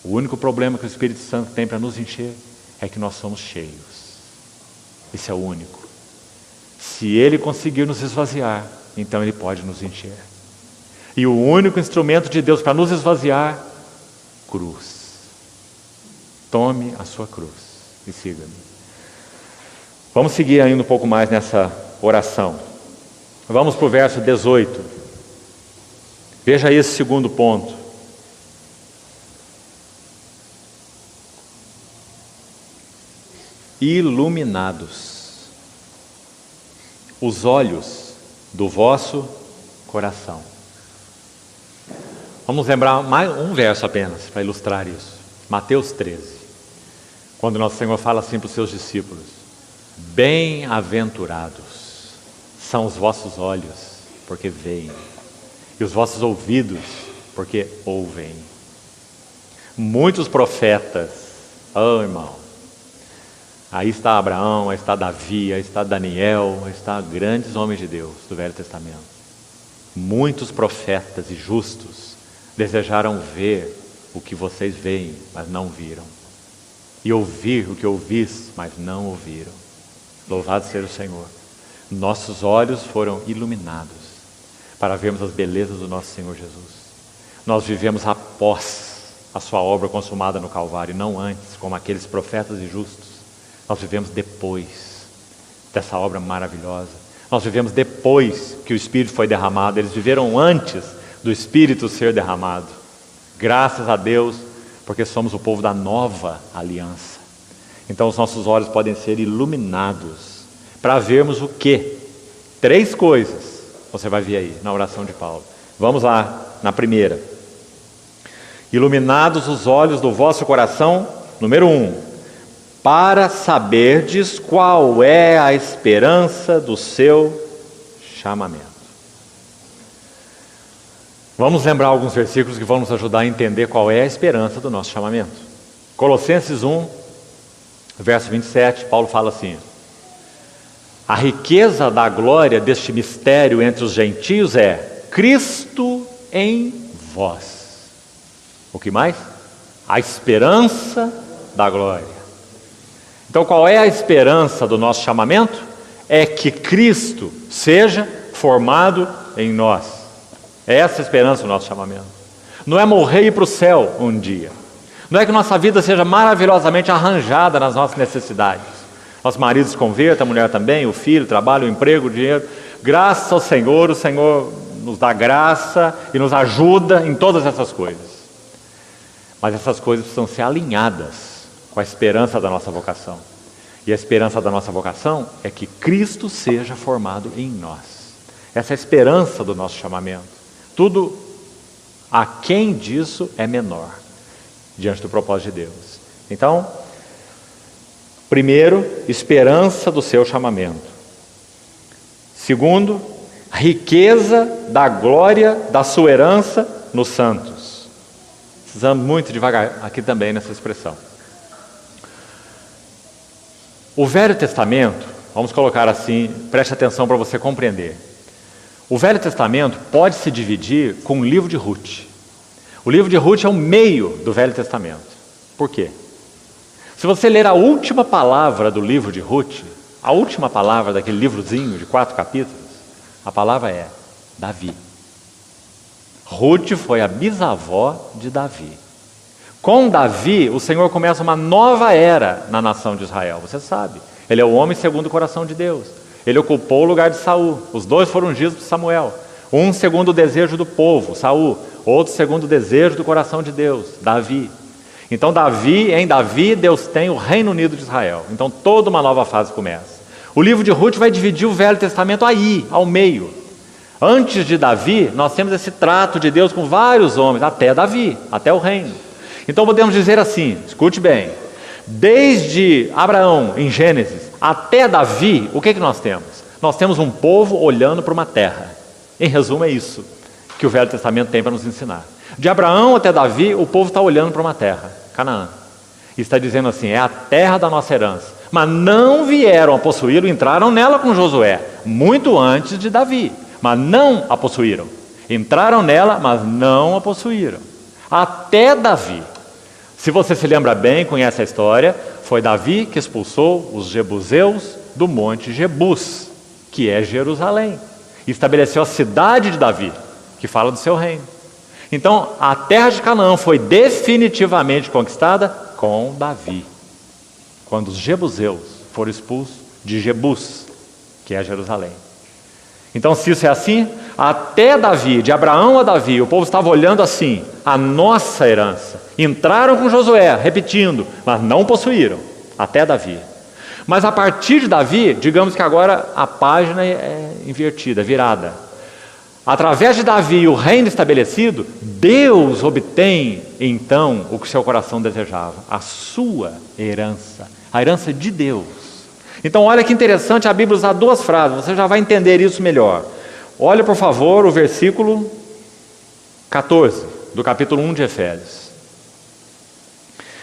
O único problema que o Espírito Santo tem para nos encher é que nós somos cheios. Esse é o único. Se Ele conseguir nos esvaziar, então Ele pode nos encher. E o único instrumento de Deus para nos esvaziar, cruz. Tome a sua cruz e siga-me. Vamos seguir ainda um pouco mais nessa oração. Vamos para o verso 18. Veja esse segundo ponto. Iluminados os olhos do vosso coração. Vamos lembrar mais um verso apenas para ilustrar isso. Mateus 13. Quando nosso Senhor fala assim para os seus discípulos: bem-aventurados são os vossos olhos, porque veem, e os vossos ouvidos, porque ouvem. Muitos profetas, irmão, aí está Abraão, aí está Davi, aí está Daniel, aí está grandes homens de Deus do Velho Testamento. Muitos profetas e justos desejaram ver o que vocês veem, mas não viram. E ouvir o que ouvis, mas não ouviram. Louvado seja o Senhor. Nossos olhos foram iluminados para vermos as belezas do nosso Senhor Jesus. Nós vivemos após a sua obra consumada no Calvário, não antes, como aqueles profetas e justos. Nós vivemos depois dessa obra maravilhosa. Nós vivemos depois que o Espírito foi derramado. Eles viveram antes do Espírito ser derramado. Graças a Deus, porque somos o povo da nova aliança. Então os nossos olhos podem ser iluminados para vermos o quê? 3 coisas você vai ver aí na oração de Paulo. Vamos lá, na primeira. Iluminados os olhos do vosso coração, número 1. Para saberdes qual é a esperança do seu chamamento. Vamos lembrar alguns versículos que vão nos ajudar a entender qual é a esperança do nosso chamamento. Colossenses 1, verso 27, Paulo fala assim: a riqueza da glória deste mistério entre os gentios é Cristo em vós. O que mais? A esperança da glória. Então, qual é a esperança do nosso chamamento? É que Cristo seja formado em nós. É essa a esperança do nosso chamamento. Não é morrer e ir para o céu um dia. Não é que nossa vida seja maravilhosamente arranjada nas nossas necessidades. Nosso marido se converta, a mulher também, o filho, o trabalho, o emprego, o dinheiro. Graças ao Senhor, o Senhor nos dá graça e nos ajuda em todas essas coisas. Mas essas coisas precisam ser alinhadas com a esperança da nossa vocação. E a esperança da nossa vocação é que Cristo seja formado em nós. Essa é a esperança do nosso chamamento. Tudo aquém disso é menor, diante do propósito de Deus. Então, primeiro, esperança do seu chamamento. Segundo, riqueza da glória da sua herança nos santos. Precisamos muito devagar aqui também nessa expressão. O Velho Testamento, vamos colocar assim, preste atenção para você compreender. O Velho Testamento pode se dividir com o livro de Ruth. O livro de Ruth é o meio do Velho Testamento. Por quê? Se você ler a última palavra do livro de Ruth, a última palavra daquele livrozinho de 4 capítulos, a palavra é Davi. Ruth foi a bisavó de Davi. Com Davi, o Senhor começa uma nova era na nação de Israel. Você sabe, ele é o homem segundo o coração de Deus. Ele ocupou o lugar de Saul. Os 2 foram ungidos por Samuel. Um segundo o desejo do povo, Saul. Outro segundo o desejo do coração de Deus, Davi. Então em Davi, Deus tem o Reino Unido de Israel. Então toda uma nova fase começa. O livro de Ruth vai dividir o Velho Testamento aí, ao meio. Antes de Davi, nós temos esse trato de Deus com vários homens, até Davi, até o reino. Então podemos dizer assim, escute bem, desde Abraão, em Gênesis, até Davi, o que nós temos? Nós temos um povo olhando para uma terra. Em resumo, é isso que o Velho Testamento tem para nos ensinar. De Abraão até Davi, o povo está olhando para uma terra, Canaã. E está dizendo assim, é a terra da nossa herança. Mas não vieram a possuí-lo, entraram nela com Josué, muito antes de Davi. Mas não a possuíram. Entraram nela, mas não a possuíram. Até Davi. Se você se lembra bem, conhece a história, foi Davi que expulsou os jebuseus do monte Jebus. que é Jerusalém. E estabeleceu a cidade de Davi, que fala do seu reino. Então, a terra de Canaã foi definitivamente conquistada com Davi, quando os jebuseus foram expulsos de Jebus, que é Jerusalém. Então, se isso é assim, até Davi, de Abraão a Davi, o povo estava olhando assim, a nossa herança. Entraram com Josué, repetindo, mas não possuíram, até Davi. Mas a partir de Davi, digamos que agora a página é invertida, virada. Através de Davi, o reino estabelecido, Deus obtém então o que seu coração desejava, a sua herança, a herança de Deus. Então olha que interessante, a Bíblia usa duas frases, você já vai entender isso melhor. Olha por favor o versículo 14 do capítulo 1 de Efésios.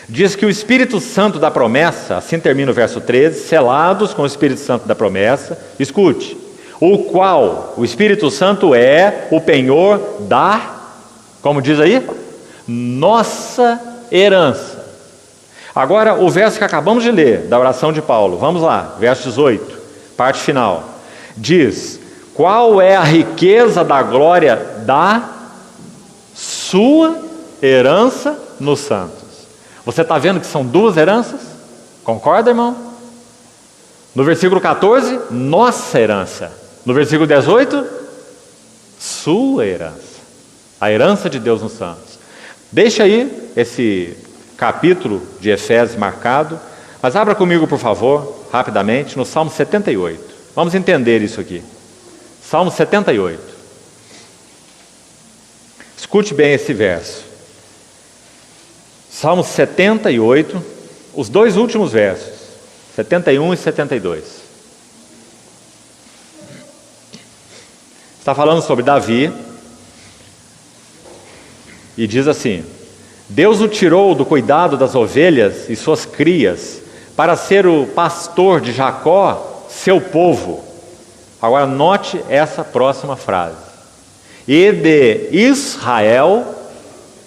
Diz que o Espírito Santo da promessa, assim termina o verso 13, selados com o Espírito Santo da promessa, escute, o qual, o Espírito Santo é o penhor da, como diz aí, nossa herança. Agora, o verso que acabamos de ler, da oração de Paulo, vamos lá, verso 18, parte final, diz, qual é a riqueza da glória da sua herança nos santos? Você está vendo que são duas heranças? Concorda, irmão? No versículo 14, nossa herança. No versículo 18, sua herança. A herança de Deus nos santos. Deixa aí esse capítulo de Efésios marcado, mas abra comigo, por favor, rapidamente, no Salmo 78. Vamos entender isso aqui. Salmo 78. Escute bem esse verso. Salmo 78, os dois últimos versos, 71 e 72. Está falando sobre Davi e diz assim: Deus o tirou do cuidado das ovelhas e suas crias para ser o pastor de Jacó, seu povo. Agora note essa próxima frase: e de Israel,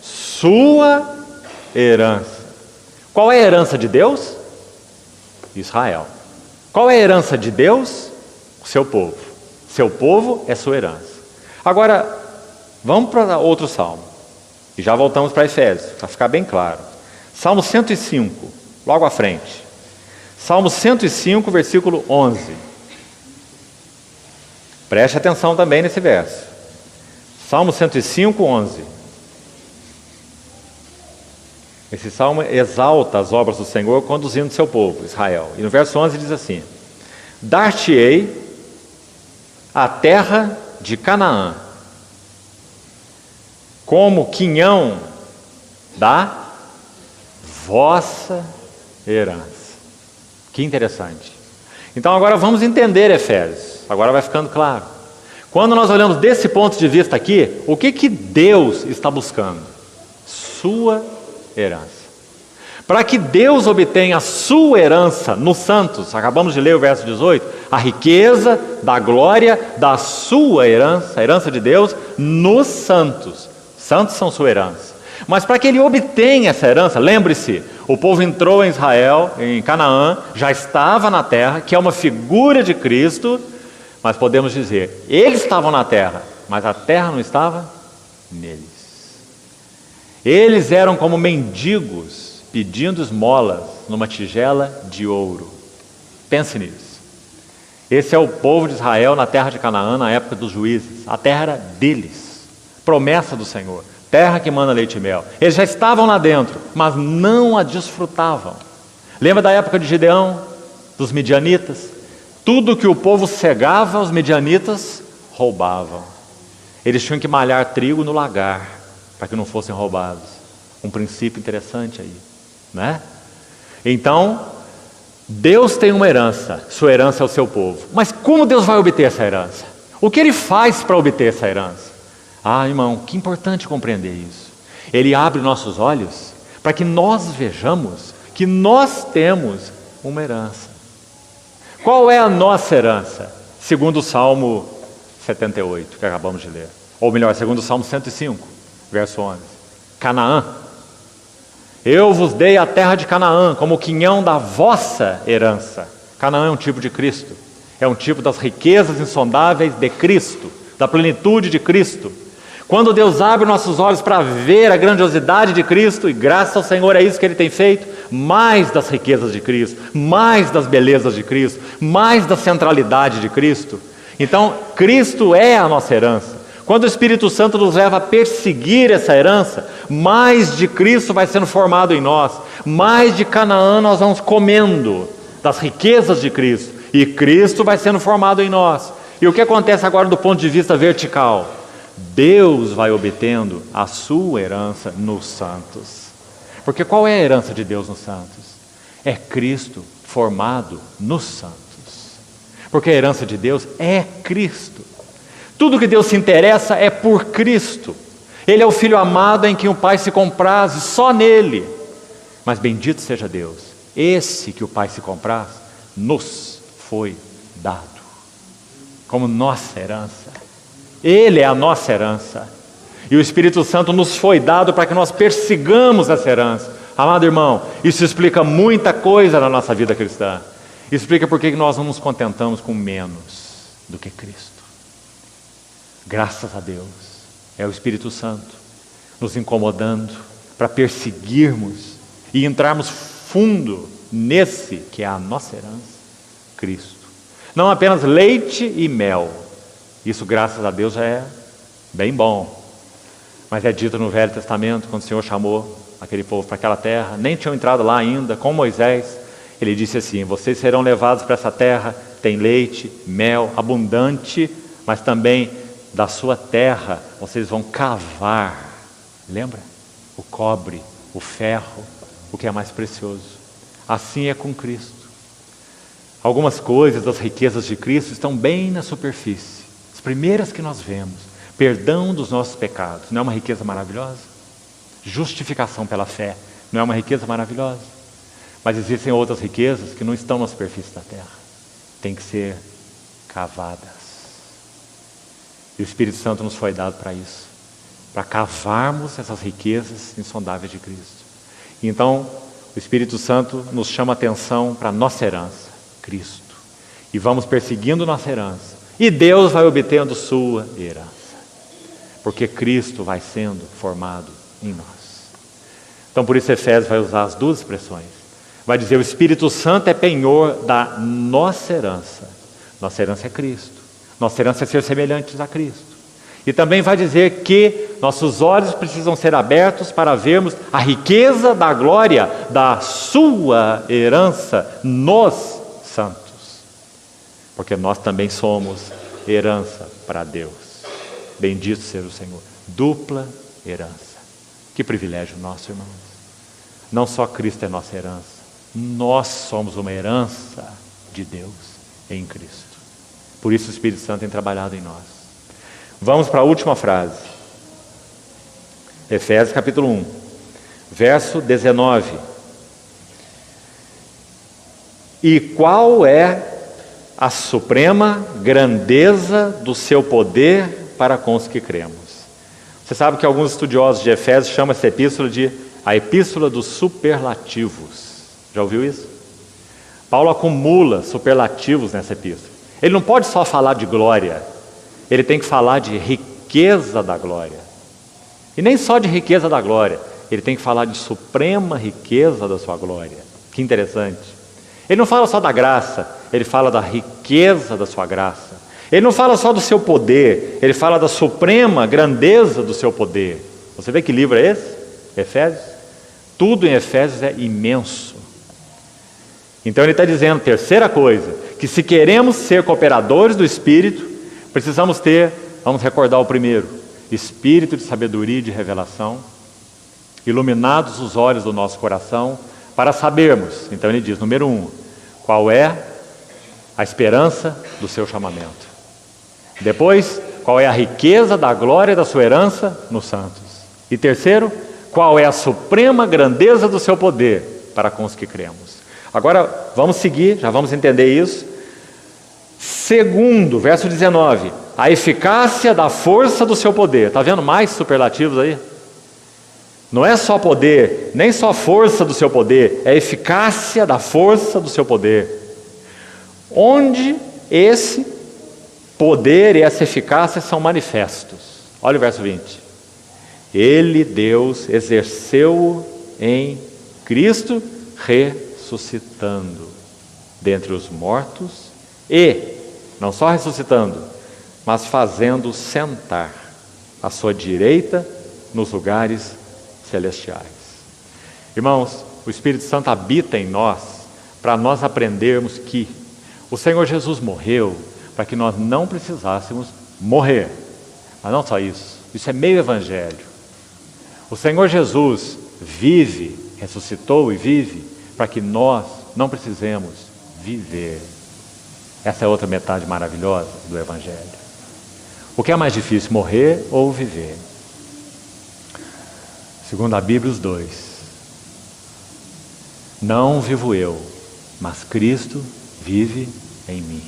sua herança. Qual é a herança de Deus? Israel. Qual é a herança de Deus? O seu povo. Seu povo é sua herança. Agora, vamos para outro salmo. E já voltamos para Efésios, para ficar bem claro. Salmo 105, logo à frente. Salmo 105, versículo 11. Preste atenção também nesse verso. Salmo 105, 11. Esse salmo exalta as obras do Senhor conduzindo seu povo, Israel. E no verso 11 diz assim: dar-te-ei a terra de Canaã, como quinhão da vossa herança. Que interessante. Então agora vamos entender Efésios. Agora vai ficando claro. Quando nós olhamos desse ponto de vista aqui, o que Deus está buscando? Sua herança. Para que Deus obtenha a sua herança nos santos, acabamos de ler o verso 18, a riqueza da glória da sua herança, a herança de Deus nos santos. Santos são sua herança. Mas para que ele obtenha essa herança, lembre-se, o povo entrou em Israel, em Canaã, já estava na terra, que é uma figura de Cristo, mas podemos dizer, eles estavam na terra, mas a terra não estava neles. Eles eram como mendigos pedindo esmolas numa tigela de ouro. Pense nisso. Esse é o povo de Israel na terra de Canaã, na época dos juízes. A terra era deles, promessa do Senhor, terra que mana leite e mel. Eles já estavam lá dentro, mas não a desfrutavam. Lembra da época de Gideão, dos midianitas? Tudo que o povo cegava, os midianitas roubavam. Eles tinham que malhar trigo no lagar, para que não fossem roubados. Um princípio interessante aí, né? Então, Deus tem uma herança, sua herança é o seu povo. Mas como Deus vai obter essa herança? O que Ele faz para obter essa herança? Ah, irmão, que importante compreender isso. Ele abre nossos olhos para que nós vejamos que nós temos uma herança. Qual é a nossa herança? Segundo o Salmo 78, que acabamos de ler. Ou melhor, segundo o Salmo 105, verso 11. Canaã. Eu vos dei a terra de Canaã como quinhão da vossa herança. Canaã é um tipo de Cristo. É um tipo das riquezas insondáveis de Cristo, da plenitude de Cristo. Quando Deus abre nossos olhos para ver a grandiosidade de Cristo, e graças ao Senhor é isso que Ele tem feito, mais das riquezas de Cristo, mais das belezas de Cristo, mais da centralidade de Cristo. Então, Cristo é a nossa herança. Quando o Espírito Santo nos leva a perseguir essa herança, mais de Cristo vai sendo formado em nós, mais de Canaã nós vamos comendo das riquezas de Cristo, e Cristo vai sendo formado em nós. E o que acontece agora do ponto de vista vertical? Deus vai obtendo a sua herança nos santos. Porque qual é a herança de Deus nos santos? É Cristo formado nos santos. Porque a herança de Deus é Cristo. Tudo que Deus se interessa é por Cristo. Ele é o Filho amado em quem o Pai se compraz, só nele. Mas bendito seja Deus, esse que o Pai se compraz, nos foi dado como nossa herança. Ele é a nossa herança. E o Espírito Santo nos foi dado para que nós persigamos essa herança. Amado irmão, isso explica muita coisa na nossa vida cristã. Explica por que nós não nos contentamos com menos do que Cristo. Graças a Deus, é o Espírito Santo nos incomodando para perseguirmos e entrarmos fundo nesse que é a nossa herança, Cristo. Não apenas leite e mel, isso graças a Deus já é bem bom, mas é dito no Velho Testamento, quando o Senhor chamou aquele povo para aquela terra, nem tinham entrado lá ainda, com Moisés, Ele disse assim: vocês serão levados para essa terra, tem leite, mel, abundante, mas também da sua terra vocês vão cavar, lembra? O cobre, o ferro, o que é mais precioso. Assim é com Cristo. Algumas coisas das riquezas de Cristo estão bem na superfície. As primeiras que nós vemos, perdão dos nossos pecados, não é uma riqueza maravilhosa? Justificação pela fé, não é uma riqueza maravilhosa? Mas existem outras riquezas que não estão na superfície da terra, tem que ser cavadas. E o Espírito Santo nos foi dado para isso, para cavarmos essas riquezas insondáveis de Cristo. E então, o Espírito Santo nos chama a atenção para a nossa herança, Cristo. E vamos perseguindo nossa herança. E Deus vai obtendo sua herança. Porque Cristo vai sendo formado em nós. Então, por isso, Efésios vai usar as duas expressões. Vai dizer: o Espírito Santo é penhor da nossa herança. Nossa herança é Cristo. Nossa herança é ser semelhantes a Cristo. E também vai dizer que nossos olhos precisam ser abertos para vermos a riqueza da glória da sua herança nos santos. Porque nós também somos herança para Deus. Bendito seja o Senhor. Dupla herança. Que privilégio nosso, irmãos. Não só Cristo é nossa herança, nós somos uma herança de Deus em Cristo. Por isso o Espírito Santo tem trabalhado em nós. Vamos para a última frase. Efésios capítulo 1, verso 19. E qual é a suprema grandeza do seu poder para com os que cremos? Você sabe que alguns estudiosos de Efésios chamam essa epístola de a epístola dos superlativos. Já ouviu isso? Paulo acumula superlativos nessa epístola. Ele não pode só falar de glória, ele tem que falar de riqueza da glória. E nem só de riqueza da glória, ele tem que falar de suprema riqueza da sua glória. Que interessante. Ele não fala só da graça, ele fala da riqueza da sua graça. Ele não fala só do seu poder, ele fala da suprema grandeza do seu poder. Você vê que livro é esse? Efésios? Tudo em Efésios é imenso. Então ele está dizendo, terceira coisa, que se queremos ser cooperadores do Espírito, precisamos ter, vamos recordar o primeiro, espírito de sabedoria e de revelação, iluminados os olhos do nosso coração, para sabermos, então ele diz, número 1, qual é a esperança do seu chamamento. Depois, qual é a riqueza da glória da sua herança nos santos. E terceiro, qual é a suprema grandeza do seu poder para com os que cremos. Agora, vamos seguir, já vamos entender isso. Segundo, verso 19, a eficácia da força do seu poder. Está vendo mais superlativos aí? Não é só poder, nem só força do seu poder, é a eficácia da força do seu poder. Onde esse poder e essa eficácia são manifestos. Olha o verso 20. Ele, Deus, exerceu em Cristo, ressuscitando dentre os mortos e, não só ressuscitando, mas fazendo sentar à sua direita nos lugares celestiais. Irmãos, o Espírito Santo habita em nós para nós aprendermos que o Senhor Jesus morreu para que nós não precisássemos morrer. Mas não só isso, isso é meio evangelho. O Senhor Jesus vive, ressuscitou e vive para que nós não precisemos viver. Essa é outra metade maravilhosa do evangelho. O que é mais difícil, morrer ou viver? Segundo a Bíblia, os dois. Não vivo eu, mas Cristo vive em mim.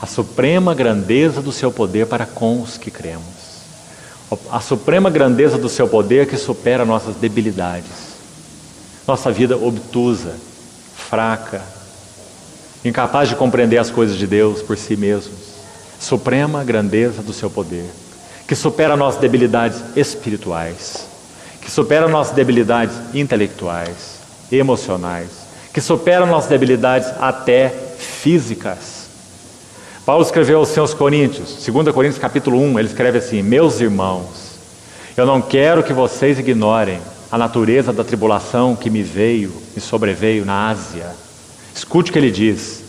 A suprema grandeza do seu poder para com os que cremos. A suprema grandeza do seu poder que supera nossas debilidades. Nossa vida obtusa, fraca, incapaz de compreender as coisas de Deus por si mesmos. Suprema grandeza do seu poder, que supera nossas debilidades espirituais, que supera nossas debilidades intelectuais, emocionais, que supera nossas debilidades até físicas. Paulo escreveu aos seus Coríntios, 2 Coríntios capítulo 1, ele escreve assim: meus irmãos, eu não quero que vocês ignorem a natureza da tribulação que me sobreveio na Ásia. Escute o que ele diz: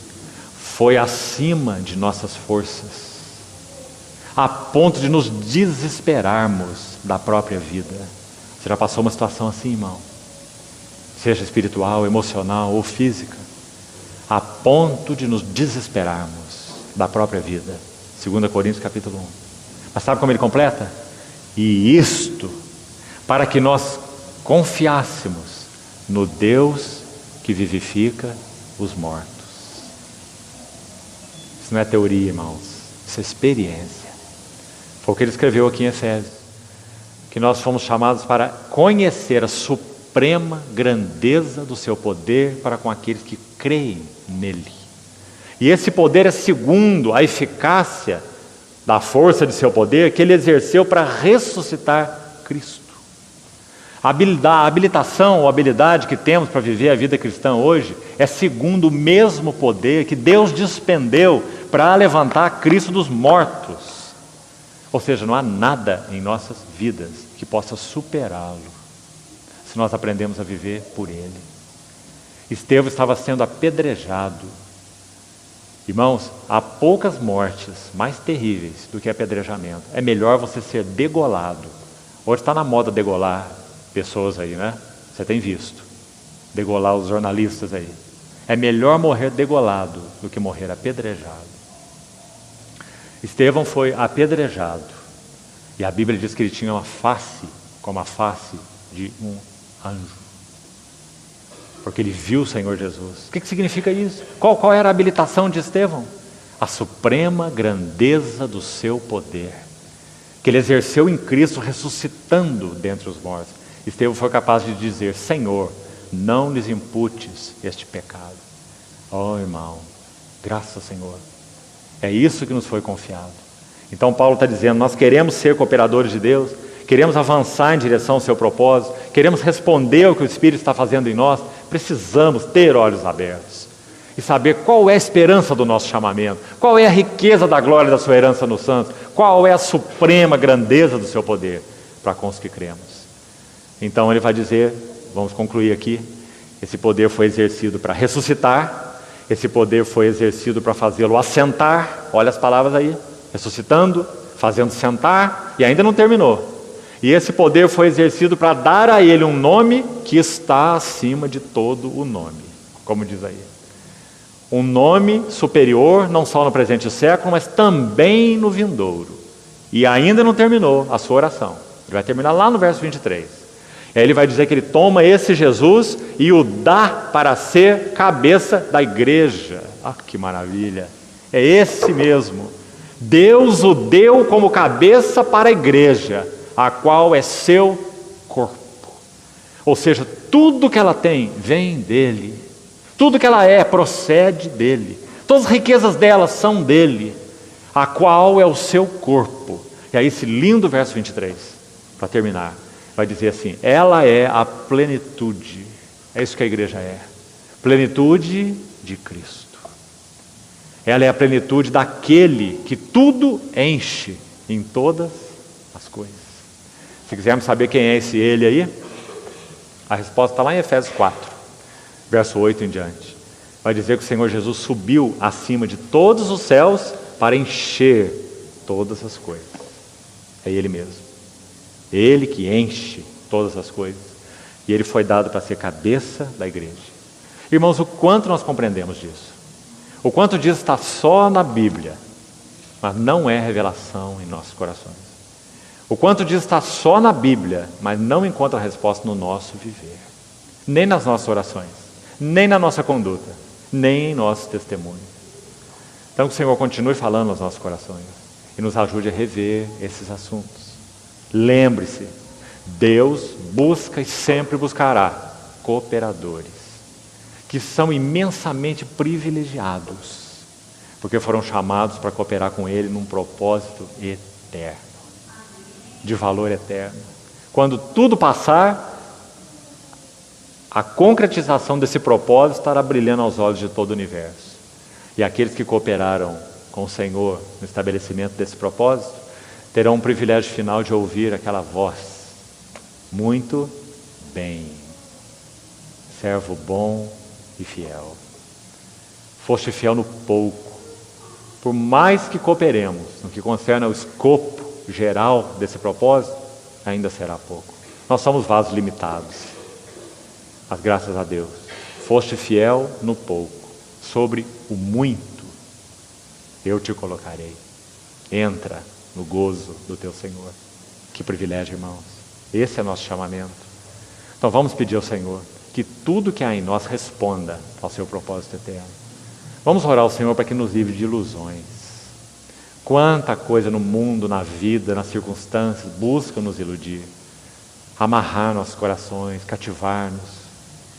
foi acima de nossas forças, a ponto de nos desesperarmos da própria vida. Você já passou uma situação assim, irmão? Seja espiritual, emocional ou física, a ponto de nos desesperarmos da própria vida. 2 Coríntios capítulo 1. Mas sabe como ele completa? E isto, para que nós confiássemos no Deus que vivifica os mortos. Isso não é teoria, irmãos, isso é experiência. Foi o que ele escreveu aqui em Efésios, que nós fomos chamados para conhecer a suprema grandeza do seu poder para com aqueles que creem nele. E esse poder é segundo a eficácia da força de seu poder que ele exerceu para ressuscitar Cristo. A habilitação ou habilidade que temos para viver a vida cristã hoje é segundo o mesmo poder que Deus despendeu para levantar Cristo dos mortos. Ou seja, não há nada em nossas vidas que possa superá-lo, se nós aprendemos a viver por Ele. Estevão estava sendo apedrejado. Irmãos, há poucas mortes mais terríveis do que apedrejamento. É melhor você ser degolado. Hoje está na moda degolar pessoas aí, né? Você tem visto. Degolar os jornalistas aí. É melhor morrer degolado do que morrer apedrejado. Estevão foi apedrejado. E a Bíblia diz que ele tinha uma face como a face de um anjo. Porque ele viu o Senhor Jesus. O que significa isso? Qual era a habilitação de Estevão? A suprema grandeza do seu poder, que ele exerceu em Cristo, ressuscitando dentre os mortos. Estevão foi capaz de dizer: Senhor, não lhes imputes este pecado. Oh, irmão, graças ao Senhor. É isso que nos foi confiado. Então Paulo está dizendo: nós queremos ser cooperadores de Deus, queremos avançar em direção ao seu propósito, queremos responder ao que o Espírito está fazendo em nós. Precisamos ter olhos abertos e saber qual é a esperança do nosso chamamento, qual é a riqueza da glória da sua herança nos santos, qual é a suprema grandeza do seu poder para com os que cremos. Então ele vai dizer, vamos concluir aqui, esse poder foi exercido para ressuscitar, esse poder foi exercido para fazê-lo assentar, olha as palavras aí, ressuscitando, fazendo sentar, e ainda não terminou. E esse poder foi exercido para dar a ele um nome que está acima de todo o nome, como diz aí. Um nome superior, não só no presente século, mas também no vindouro. E ainda não terminou a sua oração. Ele vai terminar lá no verso 23. Aí ele vai dizer que ele toma esse Jesus e o dá para ser cabeça da igreja. Ah, que maravilha! É esse mesmo. Deus o deu como cabeça para a igreja, a qual é seu corpo. Ou seja, tudo que ela tem vem dele. Tudo que ela é procede dele. Todas as riquezas delas são dele, a qual é o seu corpo. E aí esse lindo verso 23, para terminar, vai dizer assim: ela é a plenitude. É isso que a igreja é. Plenitude de Cristo. Ela é a plenitude daquele que tudo enche em todas as coisas. Se quisermos saber quem é esse ele aí, a resposta está lá em Efésios 4, verso 8 em diante. Vai dizer que o Senhor Jesus subiu acima de todos os céus para encher todas as coisas. É Ele mesmo. Ele que enche todas as coisas. E Ele foi dado para ser cabeça da igreja. Irmãos, o quanto nós compreendemos disso? O quanto disso está só na Bíblia, mas não é revelação em nossos corações. O quanto disso está só na Bíblia, mas não encontra resposta no nosso viver. Nem nas nossas orações, nem na nossa conduta, nem em nossos testemunhos. Então que o Senhor continue falando aos nossos corações e nos ajude a rever esses assuntos. Lembre-se, Deus busca e sempre buscará cooperadores que são imensamente privilegiados, porque foram chamados para cooperar com Ele num propósito eterno, de valor eterno. Quando tudo passar, a concretização desse propósito estará brilhando aos olhos de todo o universo. E aqueles que cooperaram com o Senhor no estabelecimento desse propósito terão um privilégio final de ouvir aquela voz: muito bem, servo bom e fiel. Foste fiel no pouco. Por mais que cooperemos no que concerne ao escopo geral desse propósito, ainda será pouco. Nós somos vasos limitados. Mas graças a Deus, foste fiel no pouco, sobre o muito eu te colocarei. Entra no gozo do teu Senhor. Que privilégio, irmãos. Esse é nosso chamamento. Então vamos pedir ao Senhor que tudo que há em nós responda ao seu propósito eterno. Vamos orar ao Senhor para que nos livre de ilusões. Quanta coisa no mundo, na vida, nas circunstâncias busca nos iludir, amarrar nossos corações, cativar-nos,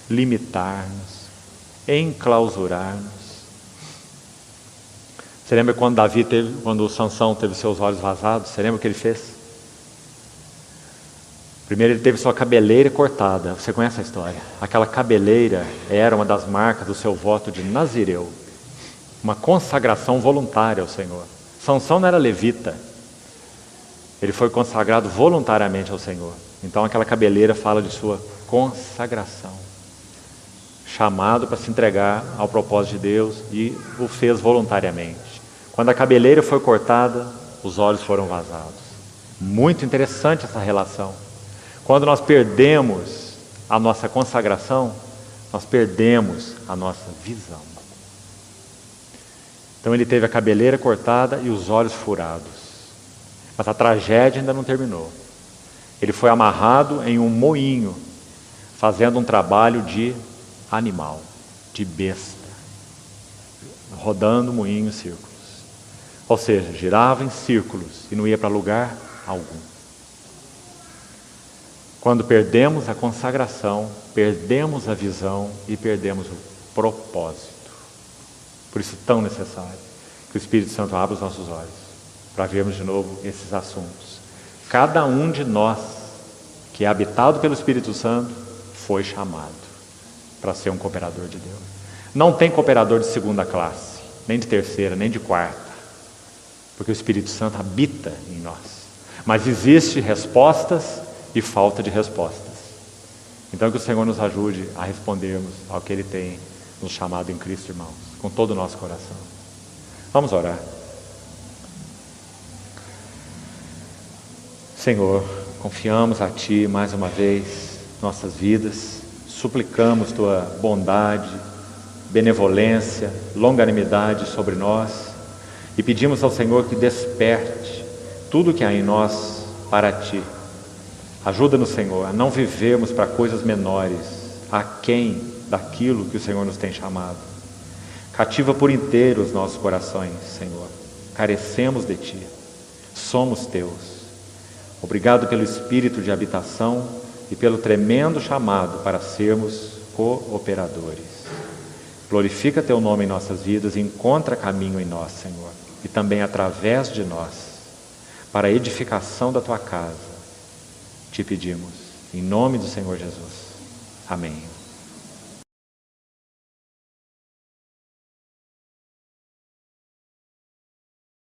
limitar-nos, enclausurar-nos. Você lembra quando Sansão teve seus olhos vazados? Você lembra o que ele fez? Primeiro ele teve sua cabeleira cortada. Você conhece a história? Aquela cabeleira era uma das marcas do seu voto de Nazireu, uma consagração voluntária ao Senhor. Sansão não era levita, ele foi consagrado voluntariamente ao Senhor. Então aquela cabeleira fala de sua consagração, chamado para se entregar ao propósito de Deus, e o fez voluntariamente. Quando a cabeleira foi cortada, os olhos foram vazados. Muito interessante essa relação. Quando nós perdemos a nossa consagração, nós perdemos a nossa visão. Então ele teve a cabeleira cortada e os olhos furados. Mas a tragédia ainda não terminou. Ele foi amarrado em um moinho, fazendo um trabalho de animal, de besta, rodando o moinho em círculos. Ou seja, girava em círculos e não ia para lugar algum. Quando perdemos a consagração, perdemos a visão e perdemos o propósito. Por isso é tão necessário que o Espírito Santo abra os nossos olhos para vermos de novo esses assuntos. Cada um de nós que é habitado pelo Espírito Santo foi chamado para ser um cooperador de Deus. Não tem cooperador de segunda classe, nem de terceira, nem de quarta, porque o Espírito Santo habita em nós. Mas existe respostas e falta de respostas. Então que o Senhor nos ajude a respondermos ao que Ele tem nos chamado em Cristo, irmãos, com todo o nosso coração. Vamos orar. Senhor, confiamos a Ti mais uma vez nossas vidas, suplicamos Tua bondade, benevolência, longanimidade sobre nós e pedimos ao Senhor que desperte tudo que há em nós para Ti. Ajuda-nos, Senhor, a não vivermos para coisas menores, aquém daquilo que o Senhor nos tem chamado. Cativa por inteiro os nossos corações, Senhor. Carecemos de Ti. Somos Teus. Obrigado pelo espírito de habitação e pelo tremendo chamado para sermos cooperadores. Glorifica teu nome em nossas vidas e encontra caminho em nós, Senhor, e também através de nós, para a edificação da tua casa. Te pedimos, em nome do Senhor Jesus. Amém.